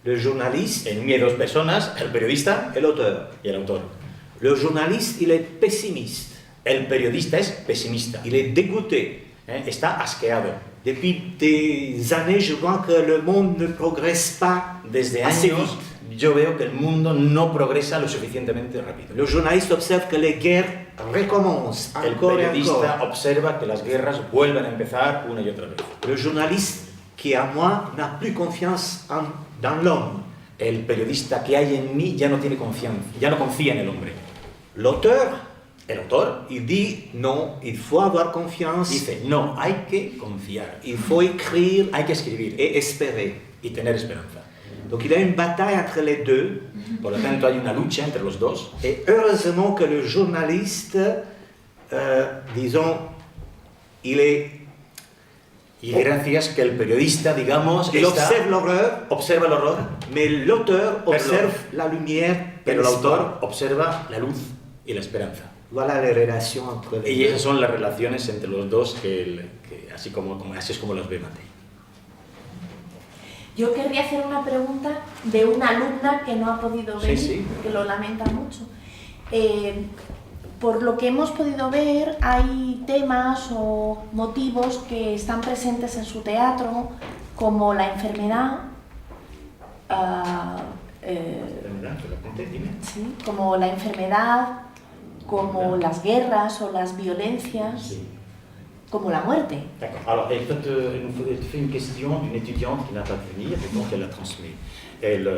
S6: Le journaliste
S2: En mí hay dos personas, el periodista
S6: et l'auteur.
S2: y el autor.
S6: Le journaliste, il est pessimiste.
S2: El periodista es pesimista,
S6: Il est dégoûté.
S2: está asqueado.
S6: Depuis des années, je vois que le monde ne progresse pas
S2: Desde
S6: assez
S2: años
S6: vite.
S2: yo veo que el mundo no progresa lo suficientemente rápido.
S6: Le journaliste observe que les guerres recommencent
S2: El
S6: encore et
S2: periodista
S6: encore.
S2: observa que las guerras vuelven a empezar una y otra vez.
S6: Le journaliste qui est à moi n'a plus confiance dans l'homme.
S2: El periodista que hay en mí ya no tiene confianza, ya no confía en el hombre.
S6: L'auteur,
S2: El autor
S6: il dit non, il faut avoir confiance,
S2: dice, no, hay que confiar,
S6: il faut écrire
S2: hay que escribir
S6: et espérer.
S2: y tener esperanza.
S6: Donc il y a une bataille entre les deux,
S2: Por lo tanto, hay una lucha entre los dos.
S6: et heureusement que le journaliste, disons, il
S2: Y gracias que el periodista, digamos,
S6: observe l'horreur,
S2: observa el horror,
S6: mais l'auteur observe la lumière et
S2: pero el
S6: l'espoir.
S2: autor observa la luz y la esperanza.
S6: Voilà les relations entre les
S2: Y
S6: deux.
S2: esas son las relaciones entre los dos que así es como las ve Matei.
S5: Yo querría hacer una pregunta de una alumna que no ha podido venir,
S2: sí.
S5: que lo lamenta mucho. Por lo que hemos podido ver, hay temas o motivos que están presentes en su teatro, como la enfermedad, sí, como la enfermedad, como las guerras o las violencias, como la muerte.
S2: D'accord. Alors, elle fait une question d'une étudiante qui n'a pas pu venir, et donc elle la transmet. Elle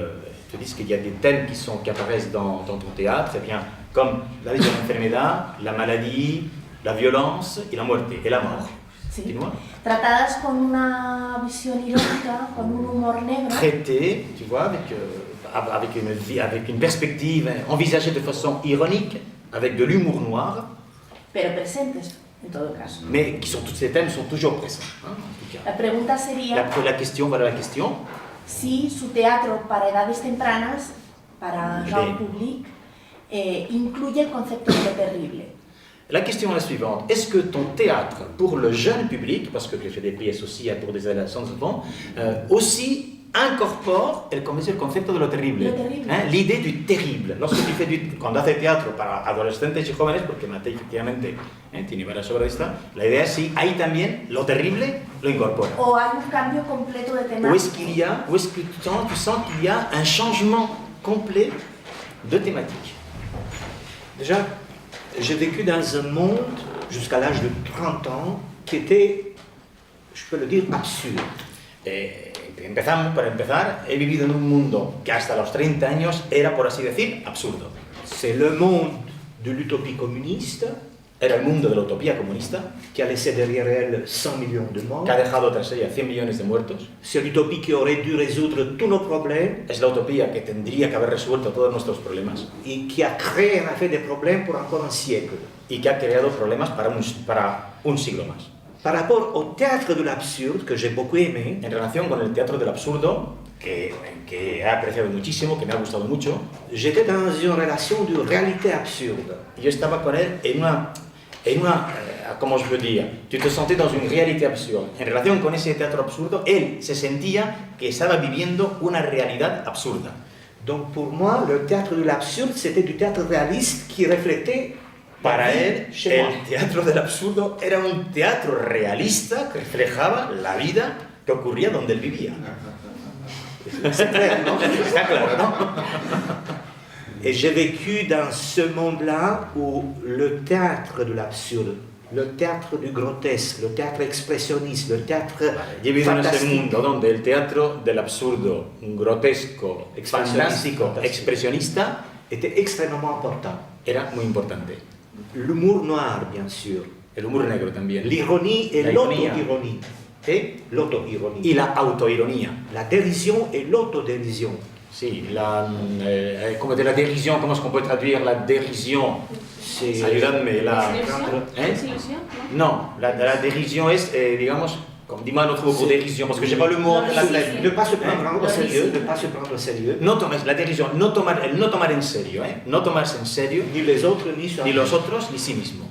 S2: te dit qu'il y a des thèmes qui apparaissent dans ton théâtre, eh bien, comme la vie de l'enfermedad, la maladie, la violence et la muerte, et la mort.
S5: Sí.
S2: Dis-moi.
S5: Tratadas con una visión irónica, con un humor negro.
S2: Traité, tu vois, avec une perspective envisagée de façon ironique, avec de l'humour noir,
S5: Pero presentes, en todo caso.
S2: mais tous ces thèmes sont toujours présents. Hein, en tout cas.
S5: La pregunta sería
S2: La question, voilà la question.
S5: si su teatro para edades tempranas, para Jean Public, incluye el concepto de lo terrible.
S2: La question est la suivante. Est-ce que ton théâtre, pour le jeune public, parce que tu fais des pièces aussi pour des adolescents souvent, aussi incorpore el concepto de lo terrible? ¿Eh? L'idée du terrible. Lorsque tu fais cuando hace teatro para adolescentes y jóvenes, porque Matei efectivamente tiene varias obras de esta, la idea es si ahí también lo terrible lo incorpora.
S5: O hay un cambio completo de temática.
S2: Ou est-ce que tu sens qu'il y a un changement complet de thématique?
S6: Déjà, j'ai vécu dans un monde, jusqu'à l'âge de 30 ans, qui était, je peux le dire, absurde.
S2: Para empezar, he vivido en un mundo que hasta los 30 años era, por así decir, absurdo.
S6: C'est le monde de l'utopie communiste.
S2: Era el mundo de la utopía comunista,
S6: qui a laissé derrière elle 100 millions de morts.
S2: Que ha dejado tras ella 100 millones de muertos.
S6: C'est l'utopie qui aurait dû résoudre tous nos problèmes.
S2: Es la utopía que tendría que haber resuelto todos nuestros problemas.
S6: Et qui a créé en fait des problèmes pour encore un siècle.
S2: Y que ha creado problemas para un siglo más.
S6: Par rapport au théâtre de l'absurde, que j'ai beaucoup aimé,
S2: en relación con el teatro del absurdo, que he apreciado muchísimo, que me ha gustado mucho,
S6: j'étais dans une relation de réalité absurde.
S2: Yo estaba con él en una, ¿cómo os diría? Tu te sentais dans une réalité absurde. En relación con ese teatro absurdo, él se sentía que estaba viviendo una realidad absurda.
S6: Donc pour moi, le théâtre de l'absurde, c'était du théâtre réaliste qui reflétait.
S2: Para él, el teatro del absurdo era un teatro realista que reflejaba la vida que ocurría donde él vivía.
S6: C'est clair, non?
S2: Está claro, ¿no?
S6: Et j'ai vécu dans ce monde-là où le théâtre de l'absurde, le théâtre du grotesque, le théâtre expressionniste, le théâtre
S2: Yo he vivido en ese mundo donde el teatro del absurdo, grotesco, fantástico, expresionista,
S6: était extrêmement important.
S2: Era muy importante.
S6: L'humour noir, bien sûr.
S2: El humor negro también.
S6: L'ironie et l'auto-ironie.
S2: ¿Eh?
S6: L'auto-ironie.
S2: Y la autoironía.
S6: La dérision et l'autodérision.
S2: Sí, como de la dérision, ¿cómo es que puede traducir la dérision? Sí, ayudadme.
S3: ¿Desilusión?
S2: No, la dérision es, digamos, dis-moi un autre mot pour dérision, parce que j'ai pas le mot en la tête.
S6: Ne pas se prendre au sérieux, ne pas se prendre au sérieux.
S2: No tomes, la dérision, no tomar en serio, no tomarse en serio,
S6: ni les autres,
S2: ni los otros, ni sí mismo.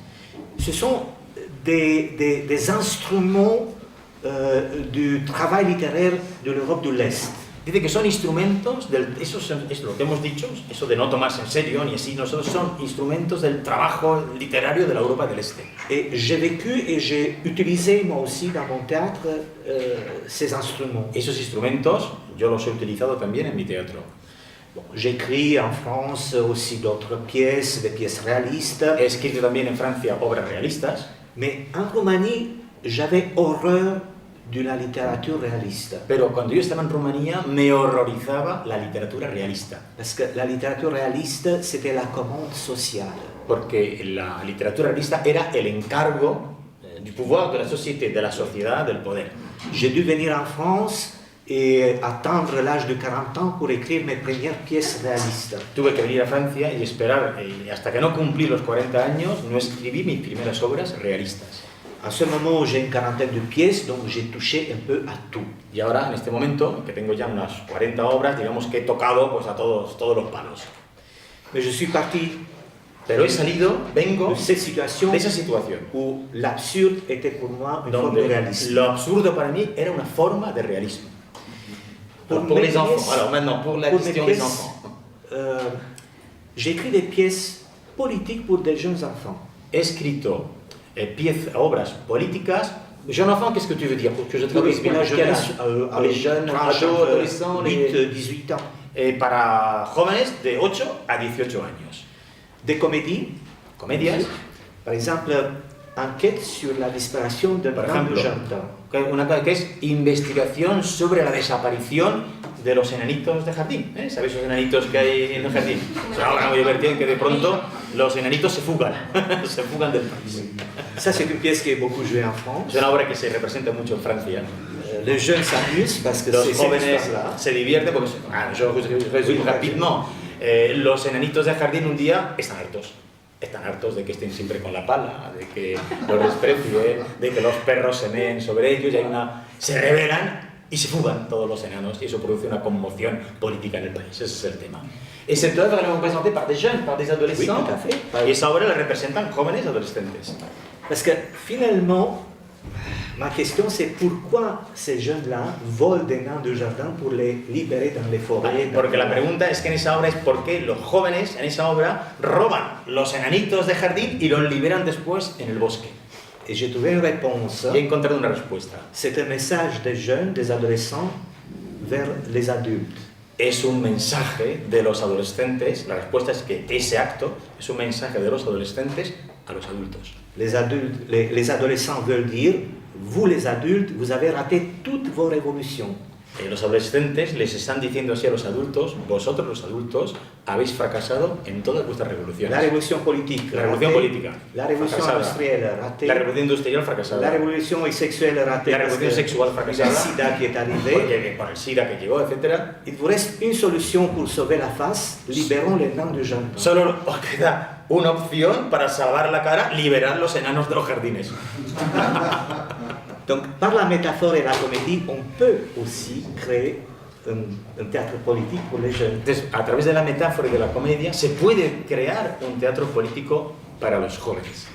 S6: Ce sont des instruments du travail littéraire de l'Europe de l'Est.
S2: Dice que son instrumentos, eso es lo que hemos dicho, eso de no tomarse en serio, ni así, nosotros son instrumentos del trabajo literario de la Europa del Este.
S6: Et j'ai vécu et j'ai utilisé moi aussi dans mon théâtre ces instruments.
S2: Esos instrumentos yo los he utilizado también en mi teatro.
S6: Bon, j'écris en France aussi d'autres pièces, des pièces réalistes.
S2: He escrito también en Francia obras realistas.
S6: Mais en Roumanie, j'avais horreur de la littérature réaliste.
S2: Pero cuando yo estaba en Rumanía me horrorizaba la literatura realista.
S6: Parce que la littérature réaliste, c'était la commande sociale.
S2: Porque la literatura realista era el encargo du pouvoir de la société, de la sociedad, del poder.
S6: J'ai dû venir en France et attendre l'âge de 40 ans pour écrire mes premières pièces réalistes.
S2: Tuve que venir a Francia y esperar, hasta que no cumplí los 40 años, no escribí mis primeras obras realistas.
S6: En ce moment, j'ai une quarantaine de pièces, donc j'ai touché un peu à tout.
S2: Y ahora, en este momento, que tengo ya unas 40 obras, digamos que he tocado pues, a todos los palos.
S6: Mais je suis parti.
S2: Pero he salido, vengo
S6: de esa situación
S2: où
S6: l'absurde était pour moi une forme de réalisme.
S2: Lo absurdo para mí era una forma de realismo. Pour les enfants. Alors maintenant, pour la question des enfants.
S6: J'ai écrit des pièces politiques pour des jeunes enfants.
S2: He escrito obras políticas. Jeune enfant, qu'est-ce que tu veux dire? Pour que je traduise bien, les jeunes, adolescents,
S6: 8-18 ans.
S2: Para jóvenes de 8 a 18 años.
S6: Des comedias. Par exemple, enquête sur la disparition d'un grand jardin.
S2: Una cosa que es investigación sobre la desaparición de los enanitos de jardín. ¿Sabéis esos enanitos que hay en el jardín? Es una obra muy divertida en que de pronto los enanitos se fugan del país.
S6: Ça, c'est une pièce qui est beaucoup jouée en France.
S2: Es una obra que se representa mucho en Francia.
S6: Les jeunes s'amusent parce que
S2: los jóvenes se divierten porque, yo resumo rapidement, los enanitos de jardín un día están hartos de que estén siempre con la pala, de que los desprecien, de que los perros se meen sobre ellos, se rebelan y se fugan todos los enanos, y eso produce una conmoción política en el país. Ese es el tema. Et cette œuvre est représentée par des jeunes, par des adolescents,
S6: oui, tout à fait.
S2: Y esa obra la representan jóvenes adolescentes.
S6: Parce que finalement, ma question c'est pourquoi ces jeunes-là volent des nains de jardin pour les libérer dans les forêts.
S2: Porque la pregunta es que en esa obra es por qué los jóvenes en esa obra roban los enanitos de jardín y los liberan después en el bosque.
S6: Et j'ai trouvé une réponse.
S2: Y he encontrado una respuesta.
S6: C'est un message des jeunes, des adolescents vers les adultes.
S2: Es un mensaje de los adolescentes, la respuesta es que ese acto es un mensaje de los adolescentes a los adultos.
S6: Les adolescents veulent dire, vous les adultes, vous avez raté toutes vos révolutions.
S2: Los adolescentes les están diciendo así a los adultos, vosotros los adultos habéis fracasado en todas vuestras revoluciones.
S6: La revolución política.
S2: La revolución política.
S6: La revolución industrial ratée.
S2: La revolución industrial fracasada.
S6: La revolución sexual ratée.
S2: La revolución sexual fracasada.
S6: El SIDA qui est arrivé.
S2: Porque por el SIDA que llegó, etc.
S6: Il vous reste une solution pour sauver la face. Libérons les nains de jardin.
S2: Solo os queda una opción para salvar la cara, liberar los enanos de los jardines.
S6: Donc, par la métaphore et la comédie, on peut aussi créer un théâtre politique pour les jeunes.
S2: Entonces, a través de la metáfora y de la comedia, se puede crear un teatro político para los jóvenes.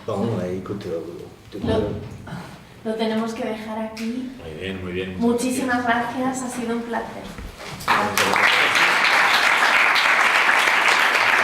S6: Bon, écoute,
S5: lo tenemos que dejar aquí.
S2: Muy bien, muy bien.
S5: Muchísimas gracias, ha sido un placer.